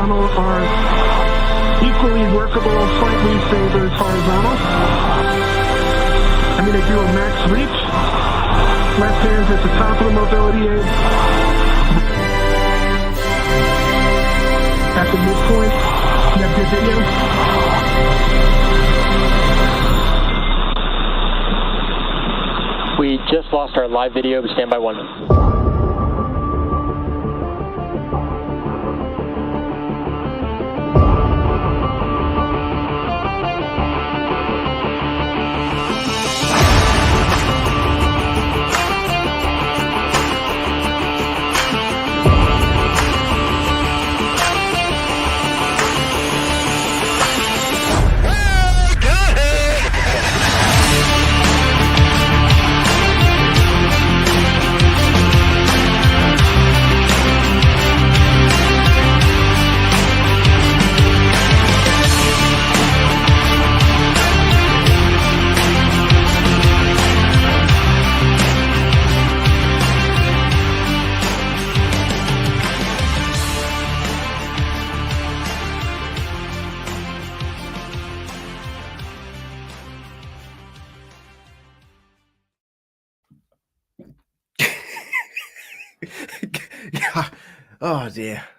horizontal are equally workable, slightly favored horizontal. I'm going to do a max reach. Left hand's at the top of the mobility aid. At the midpoint, you have good video. We just lost our live video, but stand by 1 minute.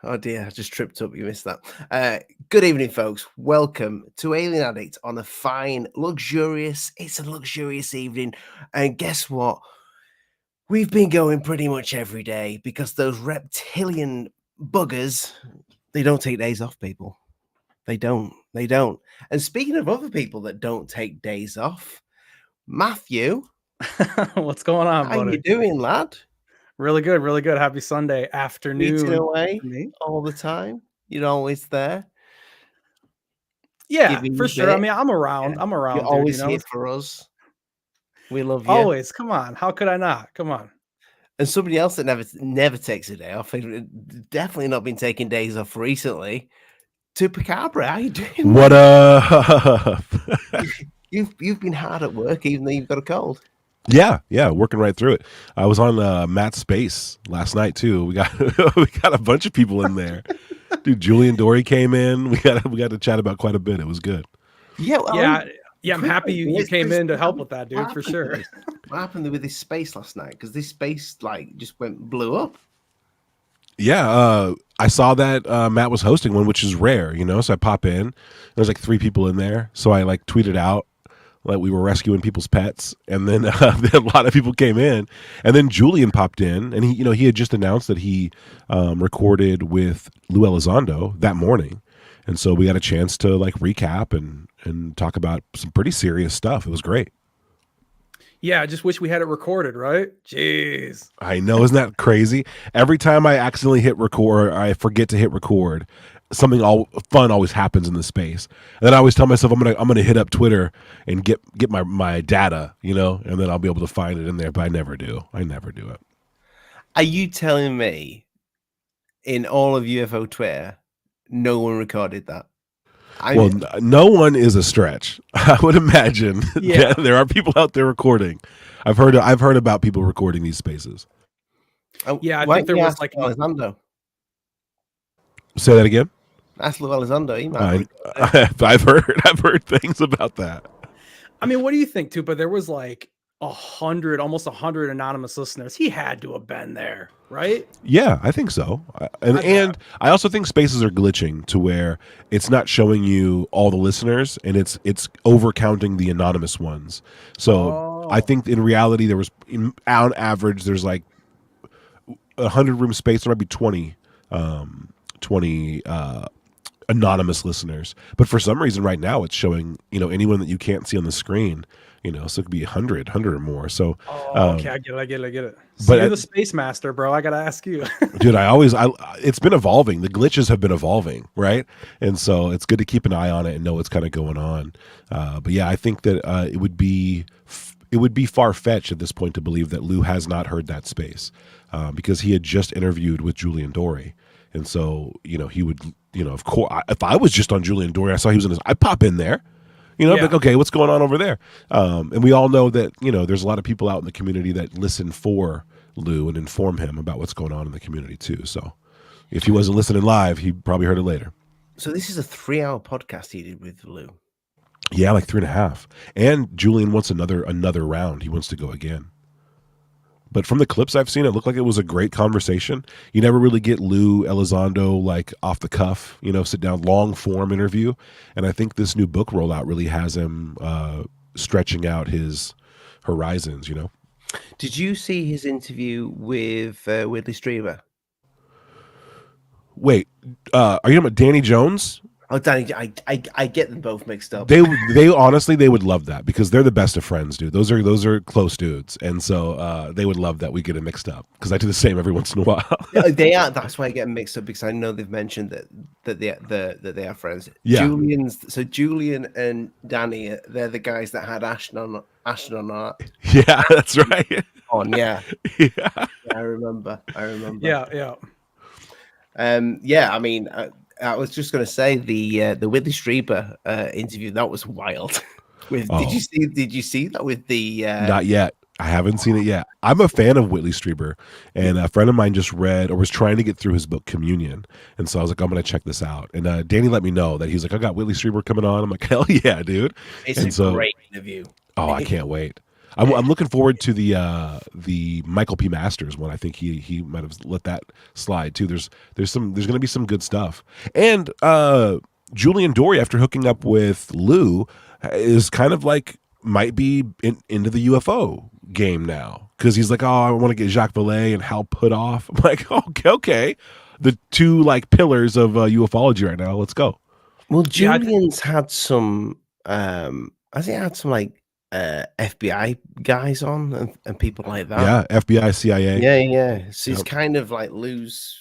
Oh dear, I just tripped up. You missed that. Good evening, folks. Welcome to Alien Addict on a fine, luxurious evening. And guess what? We've been going pretty much every day because those reptilian buggers, they don't take days off, people. They don't. And speaking of other people that don't take days off, Matthew. What's going on, How buddy? you doing, lad? Really good. Happy Sunday afternoon. Eating away all the time. You're always there. Yeah, for sure. I mean, I'm around. Yeah. I'm around. You're dude, always you know? here for us. We love you. Always. Come on. How could I not? Come on. And somebody else that never takes a day off, definitely not been taking days off recently. TUPACABRA, how you doing? What up? You've been hard at work, even though you've got a cold. Yeah, working right through it. I was on Matt's Space last night too. We got a bunch of people in there. Dude, Julian Dory came in. We got to chat about quite a bit. It was good. Yeah, I'm happy you came in to help with that, dude, for sure. What happened with this space last night? Because this space just blew up. Yeah, I saw that Matt was hosting one, which is rare, So I pop in. There's like 3 people in there. So I tweeted out like we were rescuing people's pets, and then a lot of people came in, and then Julian popped in, and he had just announced that he recorded with Lou Elizondo that morning, and so we got a chance to recap and talk about some pretty serious stuff. It was great. Yeah, I just wish we had it recorded, right? Jeez. I know, isn't that crazy? Every time I accidentally hit record, or I forget to hit record, something fun always happens in the space. And then I always tell myself I'm gonna hit up Twitter and get my data, and then I'll be able to find it in there. But I never do. It. Are you telling me in all of UFO Twitter, no one recorded that? No one is a stretch. I would imagine that there are people out there recording. I've heard about people recording these spaces. Yeah, I think there was Elizondo. Say that again. That's Lou Elizondo. I've heard things about that. I mean, what do you think, Tupa? There was almost 100 anonymous listeners. He had to have been there, right? Yeah, I think so. And I also think spaces are glitching to where it's not showing you all the listeners, and it's overcounting the anonymous ones. So I think in reality there was on average there's 100 room space. There might be 20 anonymous listeners, but for some reason right now it's showing anyone that you can't see on the screen, so it could be 100 or more. So okay, I get it. So but you're the space master, bro. I gotta ask you. Dude, it's been evolving. The glitches have been evolving, right? And so it's good to keep an eye on it and know what's kind of going on. But yeah, I think that it would be far-fetched at this point to believe that Lou has not heard that space, because he had just interviewed with Julian Dory. And so, he would, of course, if I was just on Julian Dory, I saw he was in his, I'd pop in there, like, okay, what's going on over there? And we all know that, there's a lot of people out in the community that listen for Lou and inform him about what's going on in the community too. So if he wasn't listening live, he probably heard it later. So this is a 3-hour podcast he did with Lou. Yeah, like 3.5. And Julian wants another round. He wants to go again. But from the clips I've seen, it looked like it was a great conversation. You never really get Lou Elizondo like off the cuff, sit down, long form interview. And I think this new book rollout really has him stretching out his horizons. Did you see his interview with Whitley Strieber? Wait, are you talking about Danny Jones? Oh, Danny, I get them both mixed up. They honestly, they would love that because they're the best of friends, dude. Those are close dudes, and so they would love that we get it mixed up because I do the same every once in a while. They are. That's why I get them mixed up because I know they've mentioned that they are friends. Yeah. Julian and Danny, they're the guys that had Ashton on art. Yeah, that's right. Yeah. Yeah. I remember. Yeah. Yeah. I mean. I was just going to say the Whitley Strieber interview that was wild. Did you see that with the? Not yet. I haven't seen it yet. I'm a fan of Whitley Strieber, and a friend of mine just read or was trying to get through his book Communion, and so I was like, I'm going to check this out. And Danny let me know that he's like, I got Whitley Strieber coming on. I'm like, hell yeah, dude! It's a great interview. Oh, I can't wait. I'm looking forward to the Michael P. Masters one. I think he might have let that slide too. There's going to be some good stuff. And Julian Dory, after hooking up with Lou, is kind of like might be into the UFO game now because he's like, oh, I want to get Jacques Vallée and Hal Puthoff. I'm like, okay, the two like pillars of ufology right now. Let's go. Well, Julian's had some. Has he had some like FBI guys on and people like that? Yeah, FBI, CIA. Yeah. So it's kind of like lose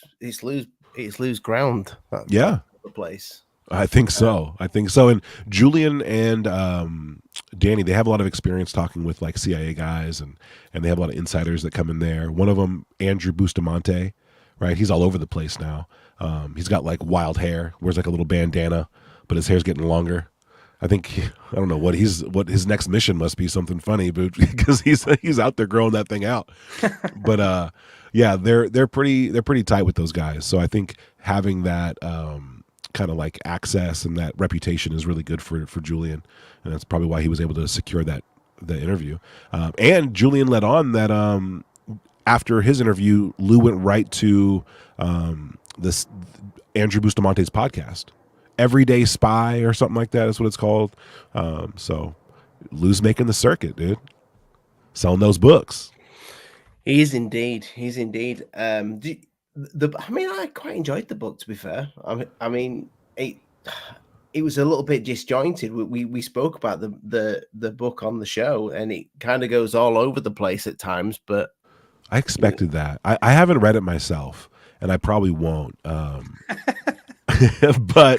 ground. Yeah, the place. I think so. And Julian and Danny, they have a lot of experience talking with like CIA guys, and they have a lot of insiders that come in there. One of them, Andrew Bustamante, right? He's all over the place now. He's got like wild hair, wears like a little bandana, but his hair's getting longer. I don't know what his next mission must be, something funny, but because he's out there growing that thing out. But yeah, they're pretty tight with those guys. So I think having that kind of like access and that reputation is really good for Julian, and that's probably why he was able to secure the interview. And Julian let on that after his interview, Lou went right to this Andrew Bustamante's podcast. Everyday Spy or something like that. That's what it's called. So Lou's making the circuit, dude. Selling those books. He is indeed. I quite enjoyed the book, to be fair. I mean, it was a little bit disjointed. We spoke about the book on the show, and it kind of goes all over the place at times. But I expected that. I haven't read it myself, and I probably won't. But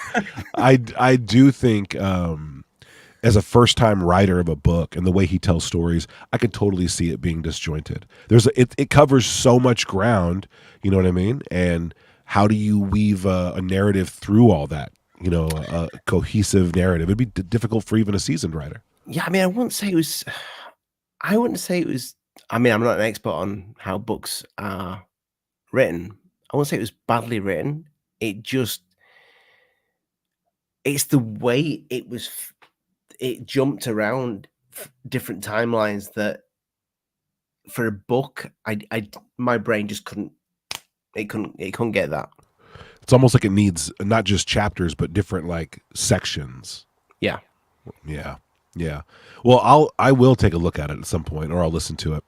I do think as a first-time writer of a book and the way he tells stories, I could totally see it being disjointed. It covers so much ground, you know what I mean? And how do you weave a narrative through all that? A cohesive narrative. It'd be difficult for even a seasoned writer. Yeah, I mean, I wouldn't say it was. I mean, I'm not an expert on how books are written. I wouldn't say it was badly written. It's the way it jumped around different timelines that for a book, my brain just couldn't get that. It's almost like it needs not just chapters, but different like sections. Yeah. Well, I will take a look at it at some point, or I'll listen to it,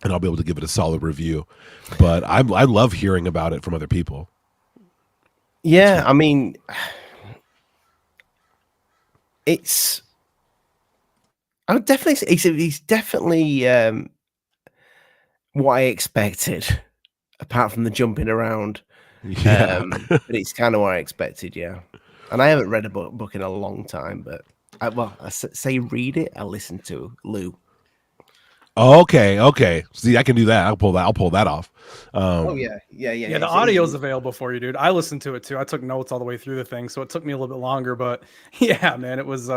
and I'll be able to give it a solid review. But I love hearing about it from other people. Yeah, I mean, I would definitely say he's definitely what I expected, apart from the jumping around. Yeah. But it's kind of what I expected, yeah. And I haven't read a book in a long time, but I say read it. I'll listen to Lou. Okay. See, I can do that. I'll pull that off. Yeah. The audio's available for you, dude. I listened to it too. I took notes all the way through the thing, so it took me a little bit longer, but yeah, man, it was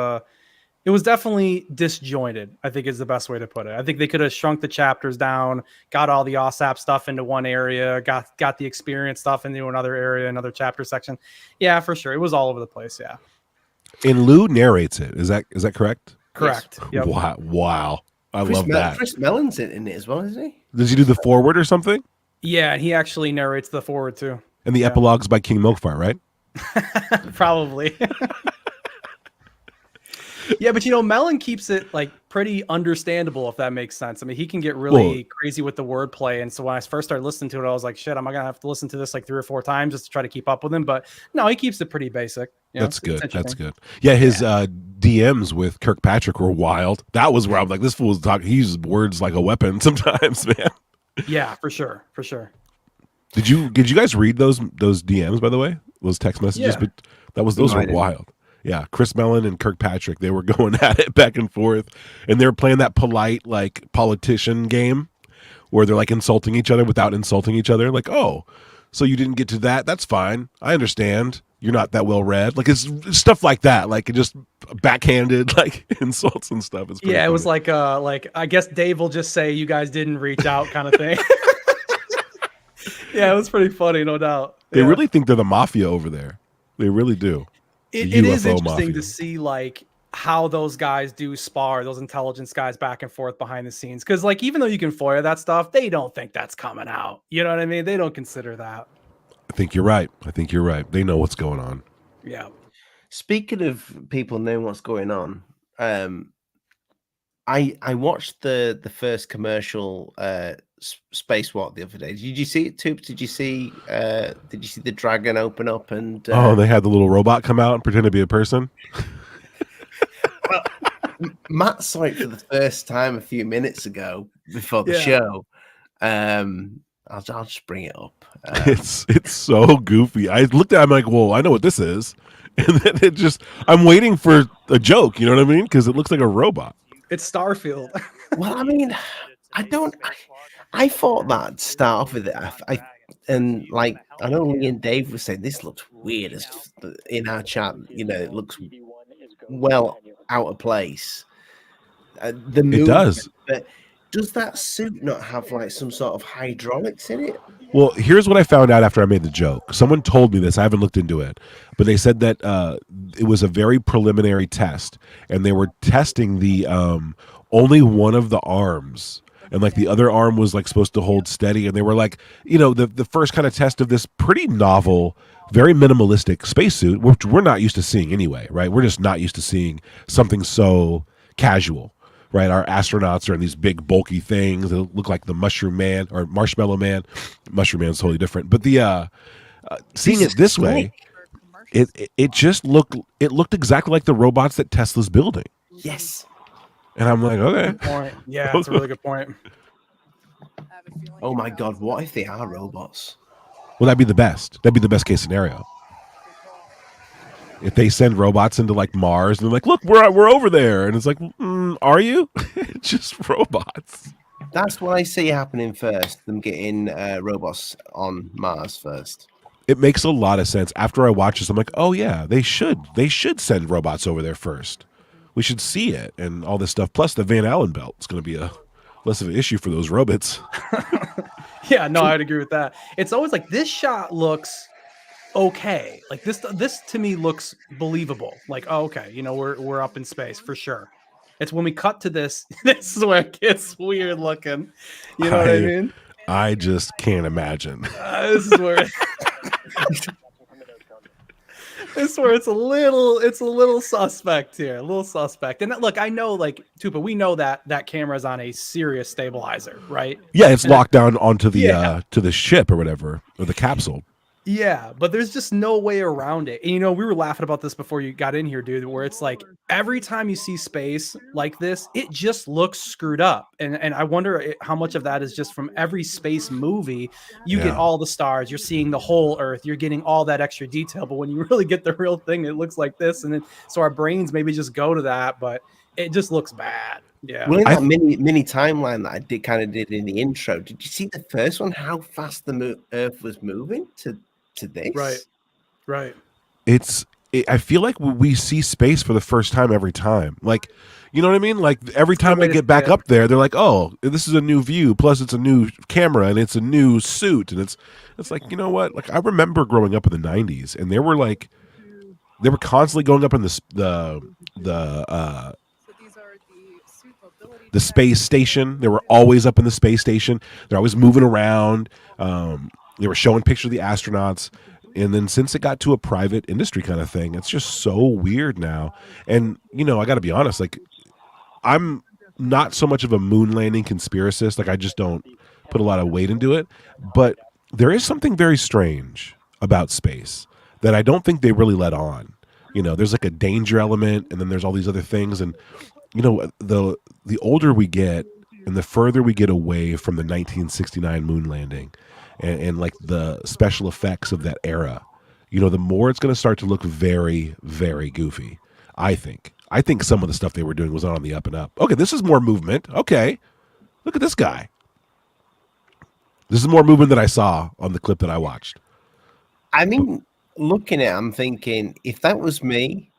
It was definitely disjointed, I think is the best way to put it. I think they could have shrunk the chapters down, got all the OSAP stuff into one area, got the experience stuff into another area, another chapter section. Yeah, for sure. It was all over the place. Yeah. And Lou narrates it. Is that correct? Correct. Yes. Yep. Wow. I love that. Chris Mellon's in it as well, isn't he? Does he do the forward or something? Yeah, and he actually narrates the forward too. And the epilogue's by King Milkfire, right? Probably. Yeah, but Mellon keeps it like pretty understandable, if that makes sense. I mean, he can get really crazy with the wordplay, and so when I first started listening to it, I was like, "Shit, am I gonna have to listen to this like 3 or 4 times just to try to keep up with him?" But no, he keeps it pretty basic. That's good. That's good. Yeah, his DMs with Kirkpatrick were wild. That was where I'm like, this fool's talking. He uses words like a weapon sometimes, man. Yeah, for sure, for sure. Did you guys read those DMs, by the way? Those text messages? Yeah. But those were wild. Yeah, Chris Mellon and Kirkpatrick, they were going at it back and forth, and they were playing that polite like politician game where they're like insulting each other without insulting each other. Like, oh, so you didn't get to that? That's fine. I understand. You're not that well read. Like it's stuff like that. Like it just backhanded like insults and stuff. It's it was like I guess Dave will just say you guys didn't reach out kind of thing. Yeah, it was pretty funny, no doubt. They really think they're the mafia over there. They really do. It is interesting to see like how those guys do spar, those intelligence guys back and forth behind the scenes. Because like even though you can FOIA that stuff, they don't think that's coming out. You know what I mean? They don't consider that. I think you're right. They know what's going on. Yeah. Speaking of people knowing what's going on, I watched the first commercial spacewalk the other day. Did you see it, Toops? Did you see the dragon open up and they had the little robot come out and pretend to be a person? Well, Matt saw it for the first time a few minutes ago before the show. I'll just bring it up. It's so goofy. I looked at it, I'm like, whoa, I know what this is. And then I'm waiting for a joke, you know what I mean? Because it looks like a robot. It's Starfield. Well, I mean, I thought that start off with it. I know Lee and Dave were saying this looks weird in our chat. It looks well out of place. It does. But does that suit not have like some sort of hydraulics in it? Well, here's what I found out after I made the joke. Someone told me this. I haven't looked into it, but they said that it was a very preliminary test, and they were testing the only one of the arms, and like the other arm was like supposed to hold steady, and they were like, the first kind of test of this pretty novel, very minimalistic spacesuit, which we're not used to seeing anyway, right? We're just not used to seeing something so casual. Right, our astronauts are in these big bulky things that look like the Mushroom Man or Marshmallow Man. Mushroom Man's totally different, but the seeing it this way, it just looked exactly like the robots that Tesla's building. Yes, and I'm like, okay, good point. Yeah, that's a really good point. Oh my God, what if they are robots? Well, that'd be the best. That'd be the best case scenario. If they send robots into like Mars and they're like, look, we're over there, and it's like, are you? It's just robots. That's what I see happening first. Them getting robots on Mars first. It makes a lot of sense. After I watch this, I'm like, oh yeah, they should send robots over there first. We should see it and all this stuff. Plus, the Van Allen belt is going to be less of an issue for those robots. Yeah, no, I'd agree with that. It's always like this shot looks okay, like this to me looks believable. Like, oh, okay, we're up in space for sure. It's when we cut to this is where it gets weird looking. You know what I mean? I just can't imagine. This is where it's a little suspect here, a little suspect. And look, I know, like Tupa, we know that camera's on a serious stabilizer, right? Yeah, it's locked down onto the to the ship or whatever, or the capsule. Yeah, but there's just no way around it. And, we were laughing about this before you got in here, dude, where it's like every time you see space like this, it just looks screwed up. And I wonder how much of that is just from every space movie. You get all the stars, you're seeing the whole Earth, you're getting all that extra detail. But when you really get the real thing, it looks like this. And then so our brains maybe just go to that, but it just looks bad. Yeah. Well, in that mini timeline that I did in the intro, did you see the first one? How fast the Earth was moving to this? Right. It's I feel like we see space for the first time every time. Like, you know what I mean? Like every time they get back up there, they're like, "Oh, this is a new view. Plus, it's a new camera and it's a new suit." And it's like, you know what? Like I remember growing up in the '90s, and they were constantly going up in the space station. They were always up in the space station. They're always moving around. They were showing pictures of the astronauts. And then since it got to a private industry kind of thing, it's just so weird now. And, you know, I got to be honest, like, I'm not so much of a moon landing conspiracist. Like, I just don't put a lot of weight into it. But there is something very strange about space that I don't think they really let on. You know, there's like a danger element, and then there's all these other things. And, you know, the older we get and the further we get away from the 1969 moon landing, and like the special effects of that era, you know, the more it's going to start to look very, very goofy. I think some of the stuff they were doing was not on the up and up. Okay, this is more movement. Okay, look at this guy. This is more movement than I saw on the clip that I watched. I mean, looking at it, I'm thinking, if that was me,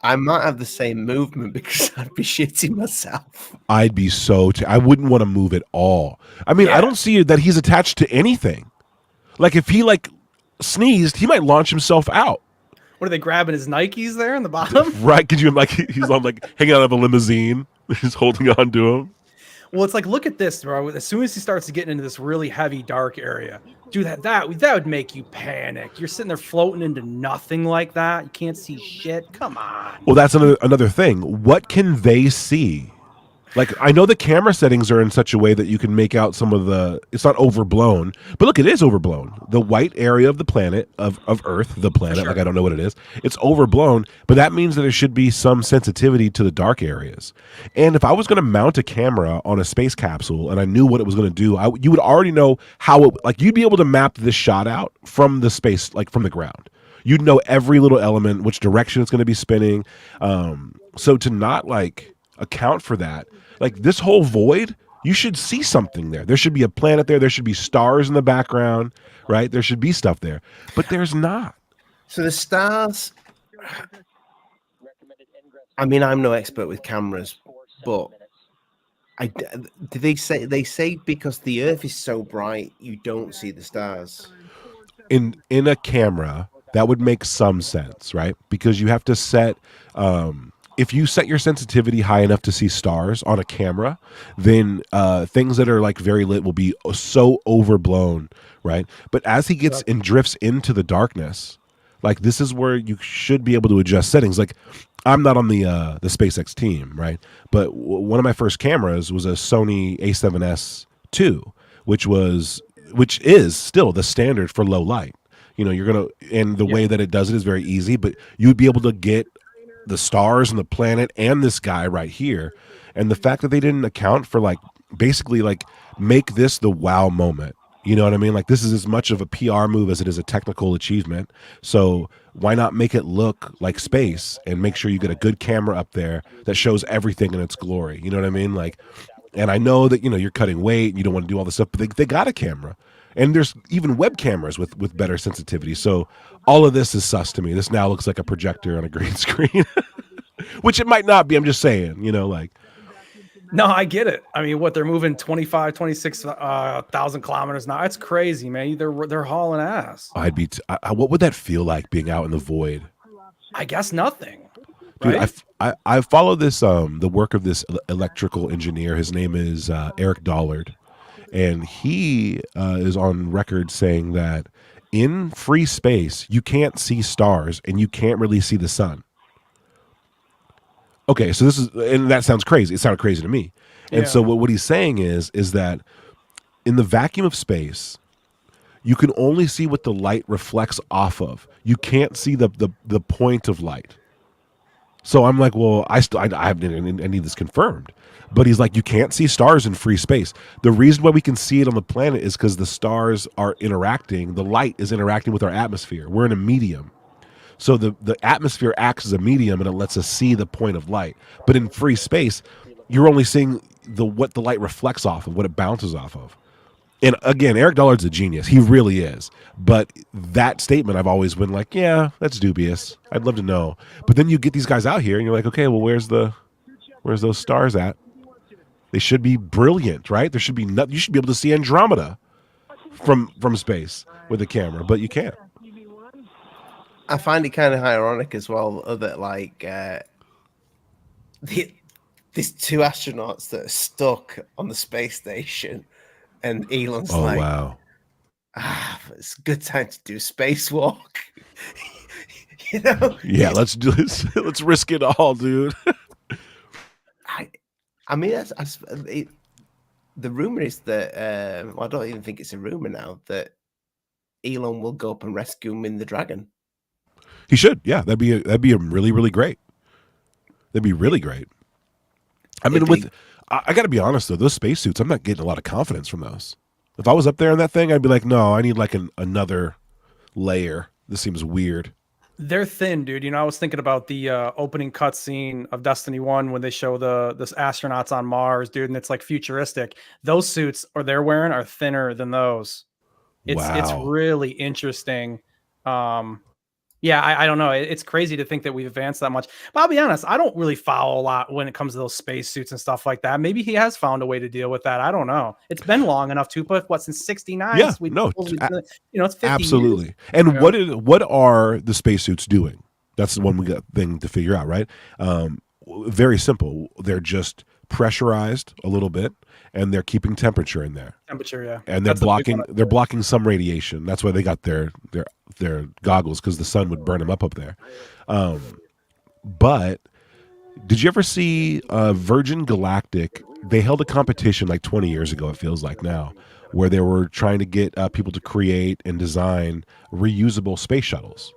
I might have the same movement because I'd be shitting myself. I'd be I wouldn't want to move at all. I mean, I don't see that he's attached to anything. Like if he like sneezed, he might launch himself out. What are they grabbing his Nikes there in the bottom? Right? Could you like he's on like hanging out of a limousine, he's holding on to him. Well, it's like, look at this, bro. As soon as he starts to get into this really heavy, dark area, dude, that would make you panic. You're sitting there floating into nothing like that. You can't see shit. Come on. Well, that's another thing. What can they see? Like, I know the camera settings are in such a way that you can make out some of it's not overblown, but look, it is overblown. The white area of the planet, of Earth, the planet, sure. Like I don't know what it is. It's overblown, but that means that there should be some sensitivity to the dark areas. And if I was going to mount a camera on a space capsule and I knew what it was going to do, you would already know how you'd be able to map this shot out from the space, like from the ground. You'd know every little element, which direction it's going to be spinning. So to not like account for that, like this whole void, you should see something there. There should be a planet there. There should be stars in the background, right? There should be stuff there, but there's not. So the stars, I mean, I'm no expert with cameras, but they say because the Earth is so bright, you don't see the stars. In a camera, that would make some sense, right? Because you have to set, if you set your sensitivity high enough to see stars on a camera, then things that are like very lit will be so overblown, right? But as he gets and drifts into the darkness, like this is where you should be able to adjust settings. Like I'm not on the SpaceX team, right? But one of my first cameras was a Sony A7S II, which is still the standard for low light. You know, and the way that it does it is very easy, but you'd be able to get the stars and the planet and this guy right here. And the fact that they didn't account for like basically like make this the wow moment. You know what I mean? Like this is as much of a PR move as it is a technical achievement. So why not make it look like space and make sure you get a good camera up there that shows everything in its glory? You know what I mean? Like, and I know that, you know, you're cutting weight and you don't want to do all this stuff, but they got a camera. And there's even web cameras with better sensitivity. So all of this is sus to me. This now looks like a projector on a green screen, which it might not be. I'm just saying, you know, like. No, I get it. I mean, they're moving 26,000 kilometers now. It's crazy, man. They're hauling ass. What would that feel like being out in the void? I guess nothing. Dude, right? I follow this, the work of this electrical engineer. His name is Eric Dollard. And he is on record saying that in free space, you can't see stars and you can't really see the sun. Okay, so and that sounds crazy. It sounded crazy to me. And so what he's saying is that in the vacuum of space, you can only see what the light reflects off of. You can't see the point of light. So I'm like, well, I need this confirmed. But he's like, you can't see stars in free space. The reason why we can see it on the planet is because the stars are interacting. The light is interacting with our atmosphere. We're in a medium. So the atmosphere acts as a medium and it lets us see the point of light. But in free space, you're only seeing what the light reflects off of, what it bounces off of. And again, Eric Dollard's a genius. He really is. But that statement, I've always been like, yeah, that's dubious. I'd love to know. But then you get these guys out here, and you're like, okay, well, where's those stars at? They should be brilliant, right? There should be you should be able to see Andromeda from space with a camera, but you can't. I find it kind of ironic as well that like these two astronauts that are stuck on the space station, and Elon's like, wow, it's a good time to do a spacewalk. You know? Yeah, let's do this. Let's risk it all, dude. I mean, the rumor is that I don't even think it's a rumor now that Elon will go up and rescue him in the Dragon. He should. Yeah, that'd be a really, really great. That'd be really great. I mean, I got to be honest though, those spacesuits, I'm not getting a lot of confidence from those. If I was up there in that thing, I'd be like, no, I need like another layer. This seems weird. They're thin, dude. You know, I was thinking about the opening cutscene of Destiny 1 when they show the astronauts on Mars, dude, and it's like futuristic. Those suits they're wearing are thinner than those. It's really interesting. Yeah, I don't know. It's crazy to think that we've advanced that much. But I'll be honest, I don't really follow a lot when it comes to those space suits and stuff like that. Maybe he has found a way to deal with that. I don't know. It's been long enough to put since '69. Yeah, It's 50 absolutely. years. And what are the spacesuits doing? That's the one thing to figure out, right? Very simple. They're just pressurized a little bit, and they're keeping temperature in there. Yeah. And they're blocking some radiation. That's why they got their goggles, because the sun would burn them up there. But did you ever see Virgin Galactic? They held a competition like 20 years ago, it feels like now, where they were trying to get people to create and design reusable space shuttles,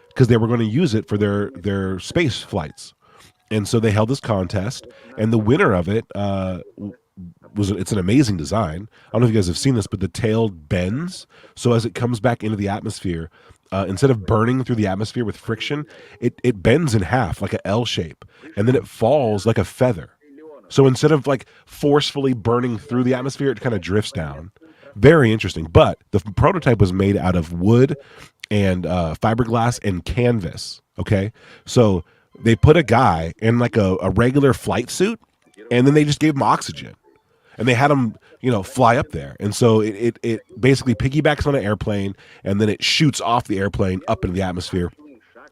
because they were going to use it for their space flights. And so they held this contest, and the winner of it it's an amazing design. I don't know if you guys have seen this, but the tail bends. So as it comes back into the atmosphere, instead of burning through the atmosphere with friction, it bends in half like an L shape, and then it falls like a feather. So instead of like forcefully burning through the atmosphere, it kind of drifts down. Very interesting. But the prototype was made out of wood and fiberglass and canvas. Okay, so they put a guy in like a regular flight suit, and then they just gave him oxygen, and they had him, fly up there. And so it basically piggybacks on an airplane, and then it shoots off the airplane up into the atmosphere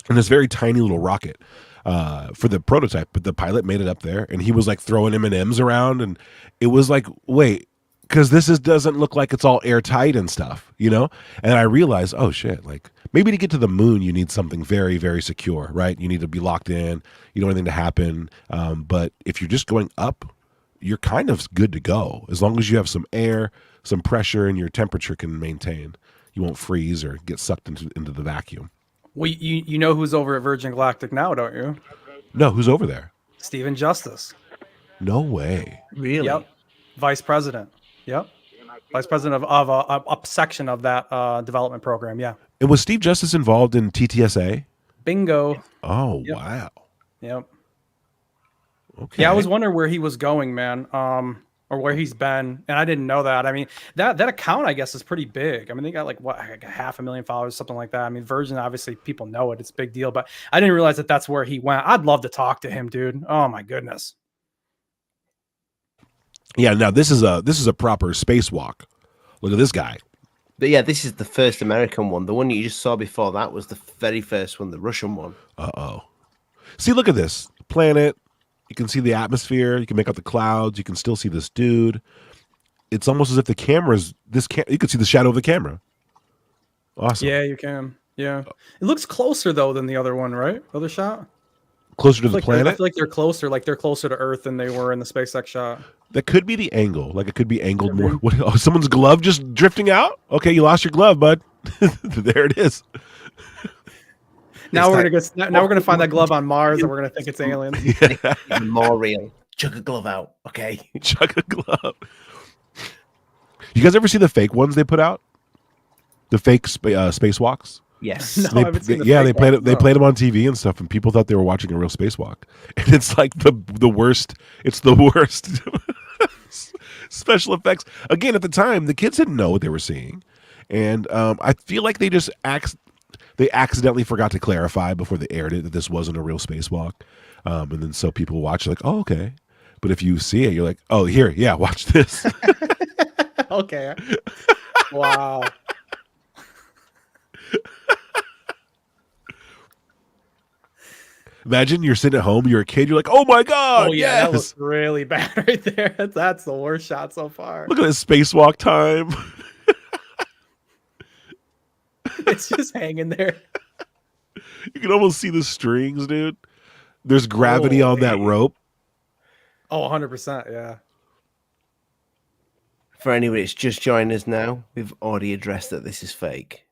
in this very tiny little rocket for the prototype. But the pilot made it up there, and he was like throwing M&Ms around, and it was like, wait, because doesn't look like it's all airtight and stuff, And I realized, oh shit, like maybe to get to the moon, you need something very, very secure, right? You need to be locked in. You don't want anything to happen. But if you're just going up, you're kind of good to go. As long as you have some air, some pressure, and your temperature can maintain. You won't freeze or get sucked into the vacuum. Well, you know who's over at Virgin Galactic now, don't you? No, who's over there? Stephen Justice. No way. Really? Yep. Vice president. Yep. Vice president of a section of that development program. Yeah. And was Steve Justice involved in TTSA? Bingo. Oh, Yep. wow. Yep. Okay. Yeah, I was wondering where he was going, man, or where he's been, and I didn't know that. I mean, that account, I guess, is pretty big. I mean, they got like 500,000 followers, something like that. I mean, Virgin, obviously, people know it; it's a big deal. But I didn't realize that that's where he went. I'd love to talk to him, dude. Oh my goodness. Yeah. Now this is a proper spacewalk. Look at this guy. But yeah, this is the first American one. The one you just saw before that was the very first one, the Russian one. See, look at this planet. You can see the atmosphere. You can make out the clouds. You can still see this dude. It's almost as if the camera's you can see the shadow of the camera. Awesome. Yeah, you can. Yeah, it looks closer though than the other one, right? Other shot. Closer to the planet. I feel like they're closer. Like they're closer to Earth than they were in the SpaceX shot. That could be the angle. Like it could be angled more. What? Oh, someone's glove just drifting out. Okay, you lost your glove, bud. There it is. Now we're gonna find that glove on Mars, and we're gonna think it's aliens. Even more real. Chuck a glove out, okay? Chuck a glove. You guys ever see the fake ones they put out? The fake spacewalks? Yes. No, I haven't seen They played them on TV and stuff, and people thought they were watching a real spacewalk. And it's like the worst. It's the worst. special effects. Again, at the time, the kids didn't know what they were seeing, and I feel like they just they accidentally forgot to clarify before they aired it that this wasn't a real spacewalk, and then so people watch like, oh, okay. But if you see it, you're like, oh, here, yeah, watch this. Okay. Wow. Imagine you're sitting at home, you're a kid, you're like, oh my God. Oh, yeah, that yes. looks really bad right there. That's the worst shot so far. Look at this spacewalk time. It's just hanging there. You can almost see the strings, dude. There's gravity on that rope. Oh, 100%. Yeah. For anybody that's just joined us now, we've already addressed that this is fake.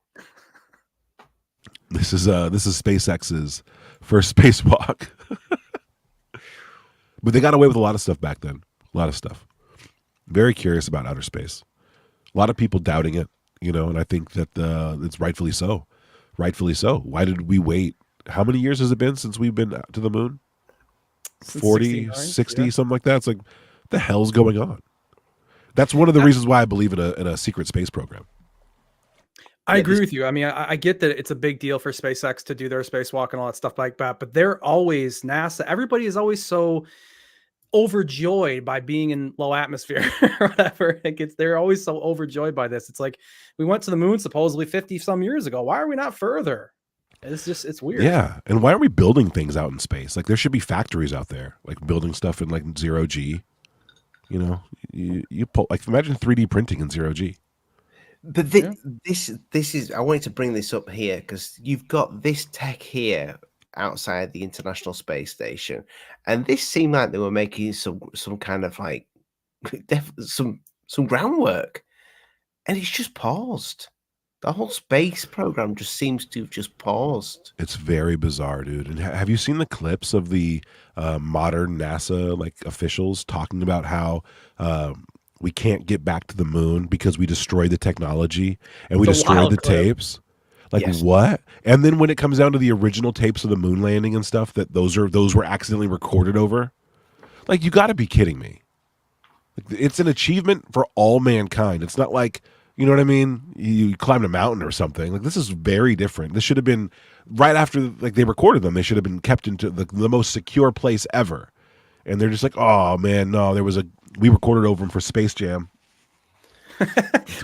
This is SpaceX's first spacewalk. But they got away with a lot of stuff back then. A lot of stuff. Very curious about outer space. A lot of people doubting it, and I think that it's rightfully so. Rightfully so. Why did we wait? How many years has it been since we've been to the moon? 40, 60, yeah. Something like that. It's like, what the hell's going on? That's one of the reasons why I believe in a secret space program. I agree with you. I mean, I get that it's a big deal for SpaceX to do their spacewalk and all that stuff like that, but they're always NASA. Everybody is always so overjoyed by being in low atmosphere or whatever. They're always so overjoyed by this. It's like, we went to the moon supposedly 50 some years ago. Why are we not further? It's weird. Yeah. And why are we building things out in space? Like, there should be factories out there, like building stuff in like 0G. You pull, like, imagine 3D printing in 0G. But this is, I wanted to bring this up here because you've got this tech here outside the International Space Station, and this seemed like they were making some kind of like some groundwork, and it's just paused. The whole space program just seems to have just paused. It's very bizarre, dude. And have you seen the clips of the modern NASA like officials talking about how we can't get back to the moon because we destroyed the technology and we destroyed the tapes? Like, yes. What? And then when it comes down to the original tapes of the moon landing and stuff, that those were accidentally recorded over. Like, you got to be kidding me. Like, it's an achievement for all mankind. It's not like, you know what I mean? You climbed a mountain or something. Like, this is very different. This should have been right after, like, they recorded them. They should have been kept into the most secure place ever. And they're just like, oh man, no, we recorded over them for Space Jam. Well,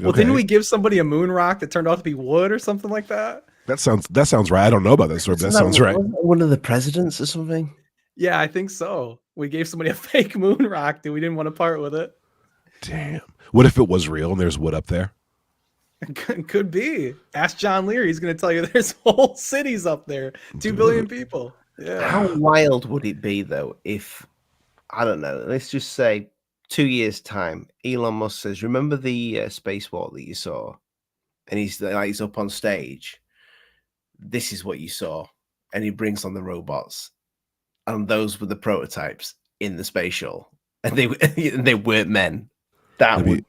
okay. Didn't we give somebody a moon rock that turned out to be wood or something like that? That sounds right. I don't know about that story, but that sounds right. One of the presidents or something? Yeah, I think so. We gave somebody a fake moon rock, dude. We didn't want to part with it. Damn. What if it was real and there's wood up there? Could be. Ask John Leary. He's going to tell you there's whole cities up there. 2 billion people. Yeah. How wild would it be, though, if, I don't know, let's just say 2 years' time, Elon Musk says, remember the spacewalk that you saw? And he's up on stage. This is what you saw. And he brings on the robots. And those were the prototypes in the space shuttle. And they weren't men. That would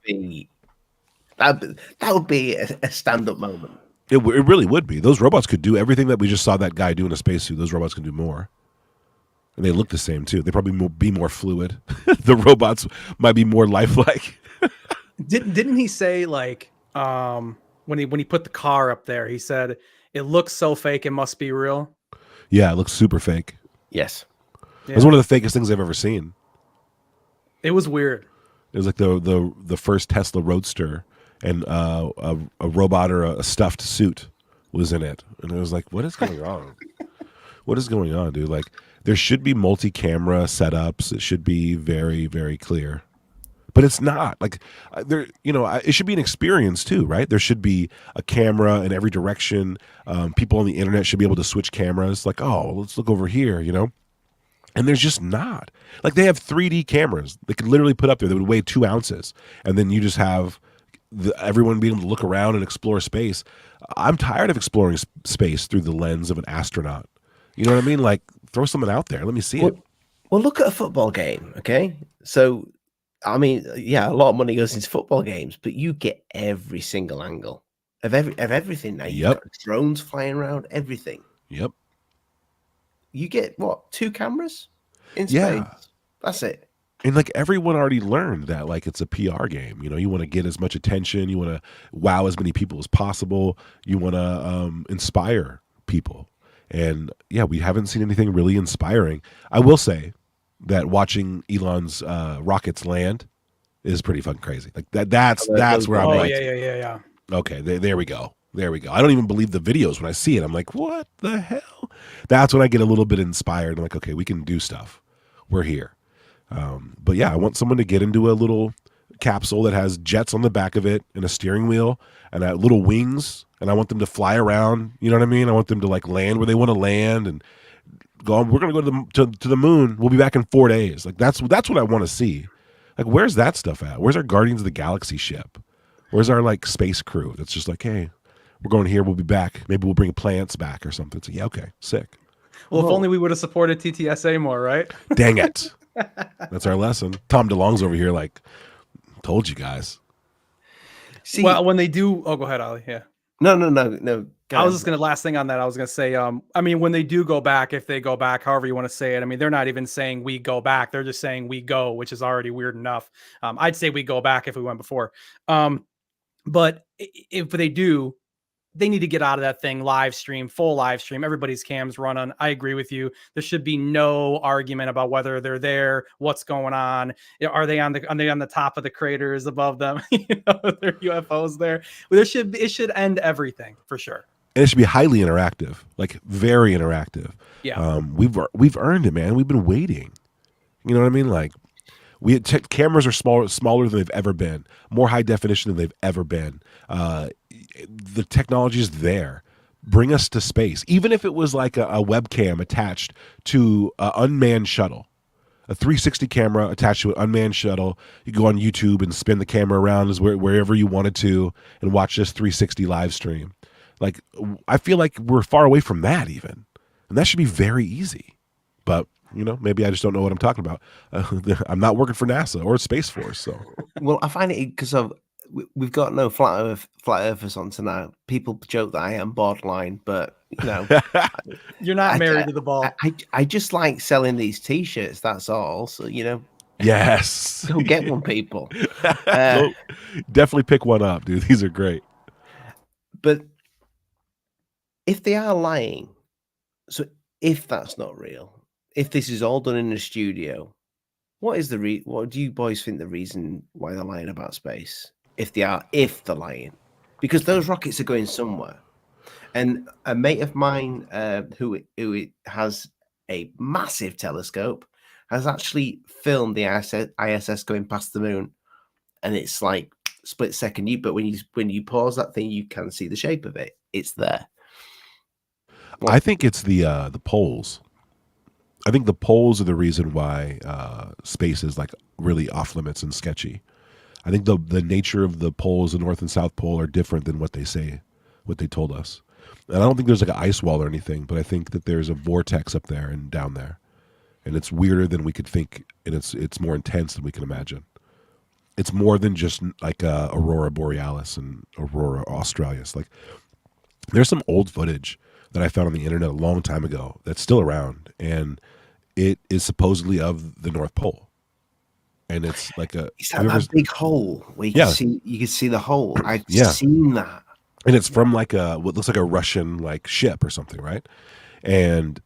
be a stand-up moment. It really would be. Those robots could do everything that we just saw that guy do in a spacesuit. Those robots can do more. And they look the same, too. They probably be more fluid. The robots might be more lifelike. Didn't he say, like, when he put the car up there, he said, it looks so fake, it must be real? Yeah, it looks super fake. Yes. Yeah. It was one of the fakest things I've ever seen. It was weird. It was like the first Tesla Roadster, and a robot or a stuffed suit was in it. And it was like, what is going on? What is going on, dude? Like, there should be multi-camera setups. It should be very, very clear. But it's not. Like, it should be an experience too, right? There should be a camera in every direction. People on the internet should be able to switch cameras. Like, oh, let's look over here, And there's just not. Like, they have 3D cameras they could literally put up there that would weigh 2 ounces. And then you just have everyone being able to look around and explore space. I'm tired of exploring space through the lens of an astronaut. You know what I mean? Like, throw something out there. Let me see it. Well, look at a football game, okay? So, I mean, yeah, a lot of money goes into football games, but you get every single angle of everything now. You've got drones flying around, everything. Yep. You get, what, 2 cameras in space? Yeah. That's it. And like everyone already learned that like it's a PR game. You know, you want to get as much attention, you want to wow as many people as possible, you want to inspire people. And yeah, we haven't seen anything really inspiring. I will say that watching Elon's rockets land is pretty fucking crazy. Like that's where I'm like, yeah. okay, there we go. There we go. I don't even believe the videos when I see it. I'm like, what the hell? That's when I get a little bit inspired. I'm like, okay, we can do stuff. We're here. But yeah, I want someone to get into a little capsule that has jets on the back of it and a steering wheel and little wings, and I want them to fly around. You know what I mean? I want them to like land where they want to land and go. We're gonna go to the moon. We'll be back in 4 days. Like that's what I want to see. Like, where's that stuff at? Where's our Guardians of the Galaxy ship? Where's our like space crew that's just like, hey, we're going here. We'll be back. Maybe we'll bring plants back or something. So yeah, okay, sick. Well, if only we would have supported TTSA more, right? Dang it. That's our lesson. Tom DeLong's over here like, told you guys. See, well, when they do, go ahead, Ali. Yeah. No. I was just gonna last thing on that. I was gonna say, I mean, when they do go back, if they go back, however you want to say it, I mean, they're not even saying we go back; they're just saying we go, which is already weird enough. I'd say we go back if we went before, but if they do, they need to get out of that thing. Full live stream. Everybody's cams run on. I agree with you. There should be no argument about whether they're there, what's going on. Are they on the top of the craters above them? There are UFOs there. It should end everything for sure. And it should be highly interactive, like very interactive. Yeah. We've earned it, man. We've been waiting. You know what I mean? Like cameras are smaller than they've ever been, more high definition than they've ever been. The technology is there. Bring us to space. Even if it was like a webcam attached to an unmanned shuttle, a 360 camera attached to an unmanned shuttle. You go on YouTube and spin the camera around wherever you wanted to and watch this 360 live stream. Like, I feel like we're far away from that even. And that should be very easy. But, you know, maybe I just don't know what I'm talking about. I'm not working for NASA or Space Force. So, well, I find it because we've got no flat earthers on tonight. People joke that I am borderline, but you know, you're not married to the ball. I just like selling these T-shirts. That's all. So you know, yes, go get one, people. Definitely pick one up, dude. These are great. But if they are lying, so if that's not real, if this is all done in a studio, what do you boys think the reason why they're lying about space? If they're lying, because those rockets are going somewhere. And a mate of mine who has a massive telescope has actually filmed the ISS going past the moon, and it's like split second. But when you pause that thing, you can see the shape of it. It's there. I think it's the poles. I think the poles are the reason why space is like really off limits and sketchy. I think the nature of the poles, the North and South Pole, are different than what they say, what they told us. And I don't think there's like an ice wall or anything, but I think that there's a vortex up there and down there, and it's weirder than we could think, and it's more intense than we can imagine. It's more than just like Aurora Borealis and Aurora Australis. Like, there's some old footage that I found on the internet a long time ago that's still around, and it is supposedly of the North Pole. And it's like a big hole where you can see the hole. I've seen that. And it's from like what looks like a Russian like ship or something, right? And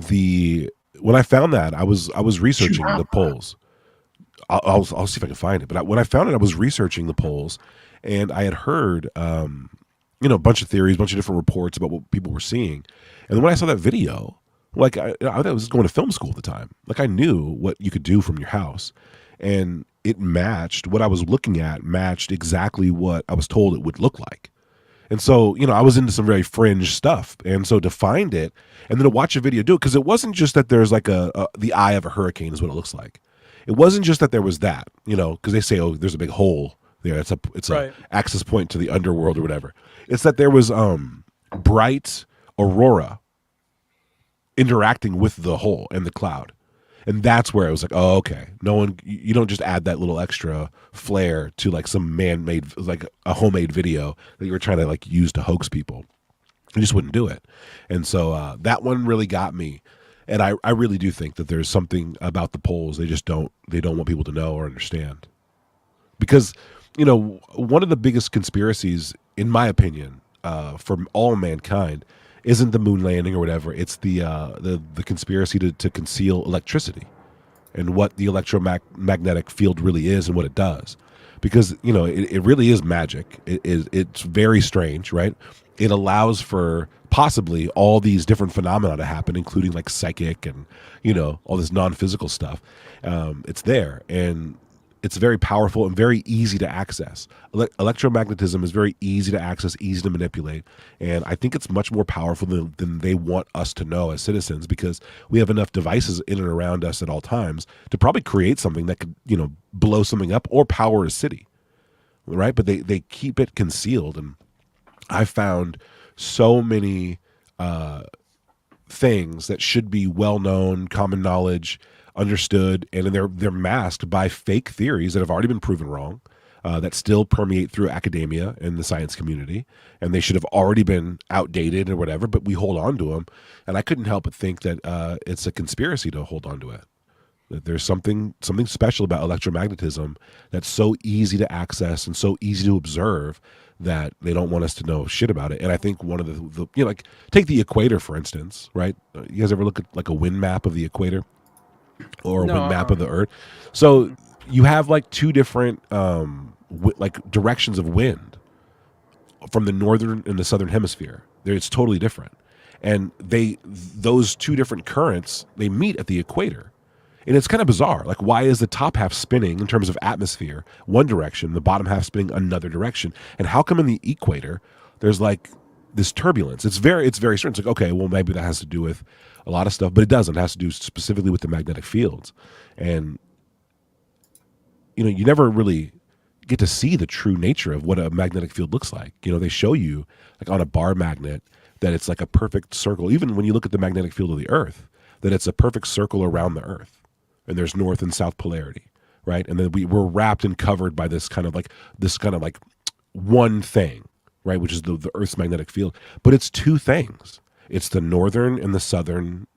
when I found that, I was researching the poles. I'll see if I can find it. But when I found it, I was researching the poles, and I had heard a bunch of theories, a bunch of different reports about what people were seeing. And then when I saw that video, like I was going to film school at the time. Like, I knew what you could do from your house. And it matched what I was looking at, matched exactly what I was told it would look like. And so, I was into some very fringe stuff. And so to find it and then to watch a video do it, because it wasn't just that there's like the eye of a hurricane is what it looks like. It wasn't just that there was that, because they say, oh, there's a big hole there. It's a access point to the underworld or whatever. It's that there was bright aurora interacting with the hole and the cloud. And that's where I was like, oh, okay. You don't just add that little extra flair to like some man-made, like a homemade video that you were trying to like use to hoax people. You just wouldn't do it. And so that one really got me. And I really do think that there's something about the poles they don't want people to know or understand. Because, one of the biggest conspiracies, in my opinion, from all mankind, isn't the moon landing or whatever. It's the conspiracy to conceal electricity and what the electromagnetic field really is and what it does. Because, it really is magic. It's very strange, right? It allows for possibly all these different phenomena to happen, including like psychic and, all this non-physical stuff. It's there, and it's very powerful and very easy to access. Electromagnetism is very easy to access, easy to manipulate. And I think it's much more powerful than they want us to know as citizens, because we have enough devices in and around us at all times to probably create something that could, blow something up or power a city, right? But they keep it concealed. And I found so many things that should be well-known, common knowledge, understood, and they're masked by fake theories that have already been proven wrong, that still permeate through academia and the science community, and they should have already been outdated or whatever, but we hold on to them. And I couldn't help but think that it's a conspiracy to hold on to it. That there's something special about electromagnetism that's so easy to access and so easy to observe that they don't want us to know shit about it. And I think one of the like, take the equator, for instance, right? You guys ever look at like a wind map of the equator? Or a wind map of the Earth? So you have like two different like directions of wind from the northern and the southern hemisphere. It's totally different, and those two different currents, they meet at the equator, and it's kind of bizarre. Like, why is the top half spinning in terms of atmosphere one direction, the bottom half spinning another direction, and how come in the equator there's like this turbulence? It's very strange. It's like, okay, well, maybe that has to do with a lot of stuff, but it doesn't. It has to do specifically with the magnetic fields. And, you never really get to see the true nature of what a magnetic field looks like. They show you like on a bar magnet that it's like a perfect circle. Even when you look at the magnetic field of the Earth, that it's a perfect circle around the Earth, and there's north and south polarity, right? And then we're wrapped and covered by this kind of like one thing, right? Which is the Earth's magnetic field. But it's two things. It's the northern and the southern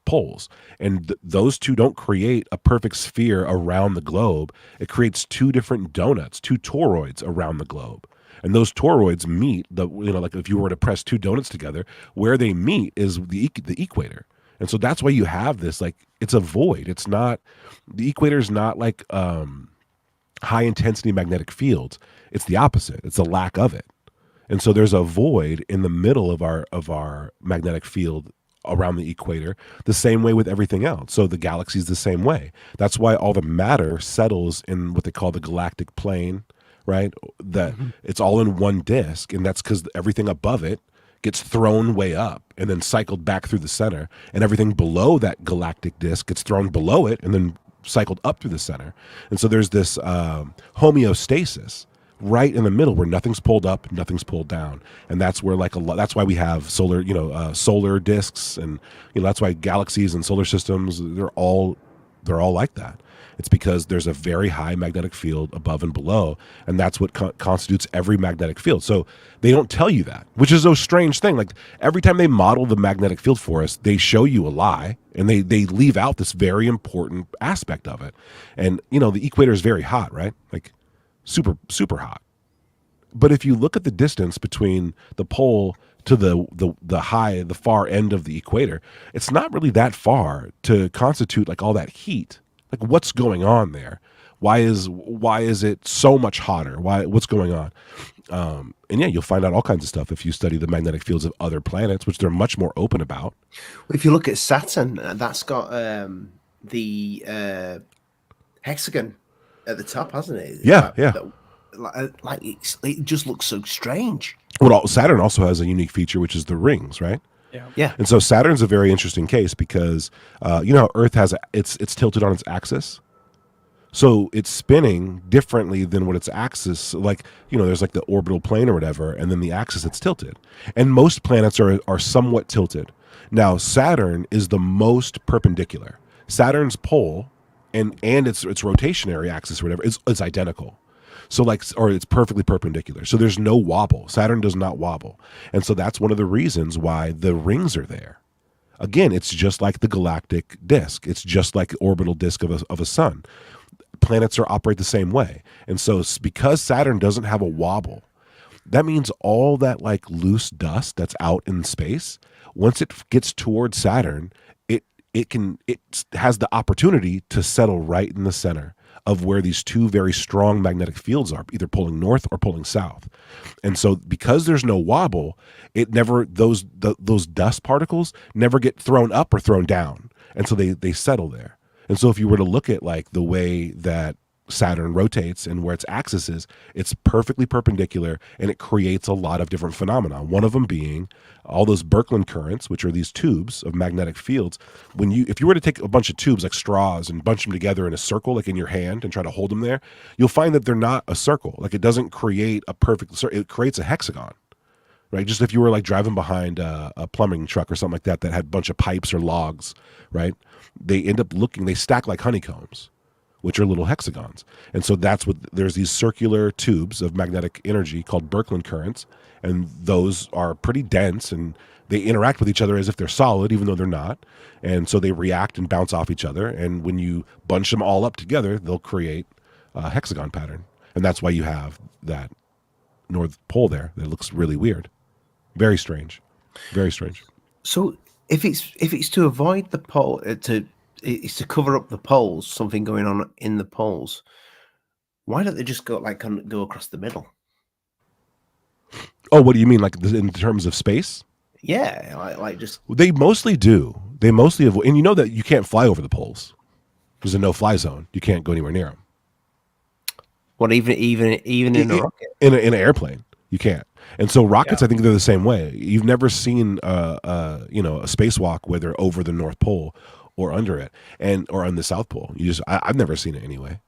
poles. And those two don't create a perfect sphere around the globe. It creates two different donuts, two toroids around the globe. And those toroids meet, like if you were to press two donuts together, where they meet is the equator. And so that's why you have this, like, it's a void. It's not, the equator is not like high intensity magnetic fields. It's the opposite. It's a lack of it. And so there's a void in the middle of our magnetic field around the equator, the same way with everything else. So the galaxy is the same way. That's why all the matter settles in what they call the galactic plane, right? That it's all in one disk, and that's because everything above it gets thrown way up and then cycled back through the center, and everything below that galactic disk gets thrown below it and then cycled up through the center. And so there's this homeostasis right in the middle where nothing's pulled up, nothing's pulled down. And that's where that's why we have solar disks, and that's why galaxies and solar systems, they're all like that. It's because there's a very high magnetic field above and below, and that's what constitutes every magnetic field. So they don't tell you that, which is a strange thing. Like, every time they model the magnetic field for us, they show you a lie, and they leave out this very important aspect of it. And the equator is very hot, right? Like, super, super hot. But if you look at the distance between the pole to the far end of the equator, it's not really that far to constitute like all that heat. Like, what's going on there? Why is it so much hotter? What's going on? And yeah, you'll find out all kinds of stuff if you study the magnetic fields of other planets, which they're much more open about. If you look at Saturn, that's got the hexagon at the top, hasn't it? Yeah. It just looks so strange. Well, Saturn also has a unique feature, which is the rings, right? Yeah. And so Saturn's a very interesting case because how Earth has it's tilted on its axis. So it's spinning differently than what its axis, like, there's like the orbital plane or whatever, and then the axis, it's tilted. And most planets are somewhat tilted. Now, Saturn is the most perpendicular. Saturn's pole and its rotationary axis or whatever is identical. So it's perfectly perpendicular. So there's no wobble. Saturn does not wobble. And so that's one of the reasons why the rings are there. Again, it's just like the galactic disk. It's just like the orbital disk of a sun. Planets operate the same way. And so because Saturn doesn't have a wobble, that means all that like loose dust that's out in space, once it gets towards Saturn, it has the opportunity to settle right in the center of where these two very strong magnetic fields are, either pulling north or pulling south. And so because there's no wobble, it never those dust particles never get thrown up or thrown down. And so they settle there. And so if you were to look at like the way that Saturn rotates and where its axis is, it's perfectly perpendicular, and it creates a lot of different phenomena. One of them being all those Birkeland currents, which are these tubes of magnetic fields. If you were to take a bunch of tubes like straws and bunch them together in a circle, like in your hand, and try to hold them there, you'll find that they're not a circle. Like it doesn't create a perfect circle. It creates a hexagon, right? Just if you were like driving behind a plumbing truck or something like that had a bunch of pipes or logs, right? They stack like honeycombs, which are little hexagons. And so there's these circular tubes of magnetic energy called Birkeland currents, and those are pretty dense, and they interact with each other as if they're solid, even though they're not. And so they react and bounce off each other. And when you bunch them all up together, they'll create a hexagon pattern. And that's why you have that North Pole there that looks really weird. Very strange. Very strange. So if it's to avoid the pole, it's to cover up the poles, something going on in the poles, why don't they just go across the middle? Oh, what do you mean, like in terms of space? Yeah, like just... They mostly do. They mostly avoid, and you know that you can't fly over the poles. There's a no-fly zone. You can't go anywhere near them. What, even in a rocket? In an airplane, you can't. And so rockets, I think they're the same way. You've never seen a spacewalk where they're over the North Pole or under it, or on the South Pole. I've never seen it anyway.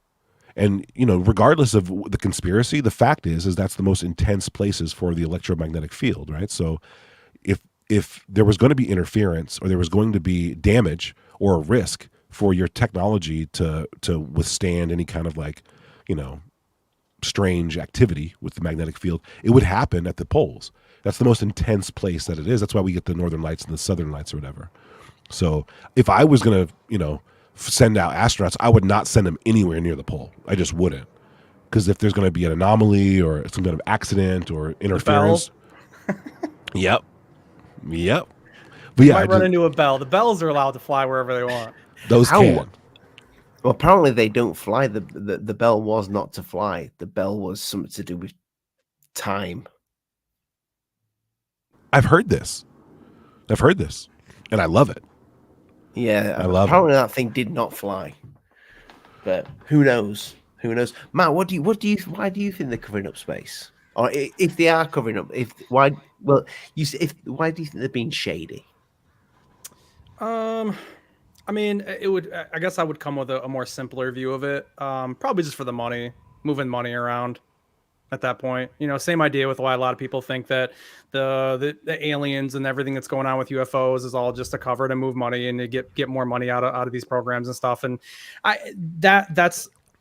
And regardless of the conspiracy, the fact is that's the most intense places for the electromagnetic field, right? So if there was going to be interference, or there was going to be damage or a risk for your technology to withstand any kind of strange activity with the magnetic field, it would happen at the poles. That's the most intense place that it is. That's why we get the northern lights and the southern lights or whatever. So if I was going to, send out astronauts, I would not send them anywhere near the pole. I just wouldn't. Because if there's going to be an anomaly or some kind of accident or interference. Yep. But yeah, you might run into a bell. The bells are allowed to fly wherever they want. Those can. Well, apparently they don't fly. The bell was not to fly. The bell was something to do with time. I've heard this. And I love it. Yeah, I love apparently that thing did not fly. But who knows? Matt, why do you think they're covering up space? Or if they are covering up, why do you think they're being shady? I mean, I guess I would come with a more simpler view of it. Probably just for the money, moving money around at that point. Same idea with why a lot of people think that the aliens and everything that's going on with UFOs is all just a cover to move money and to get more money out of these programs and stuff. And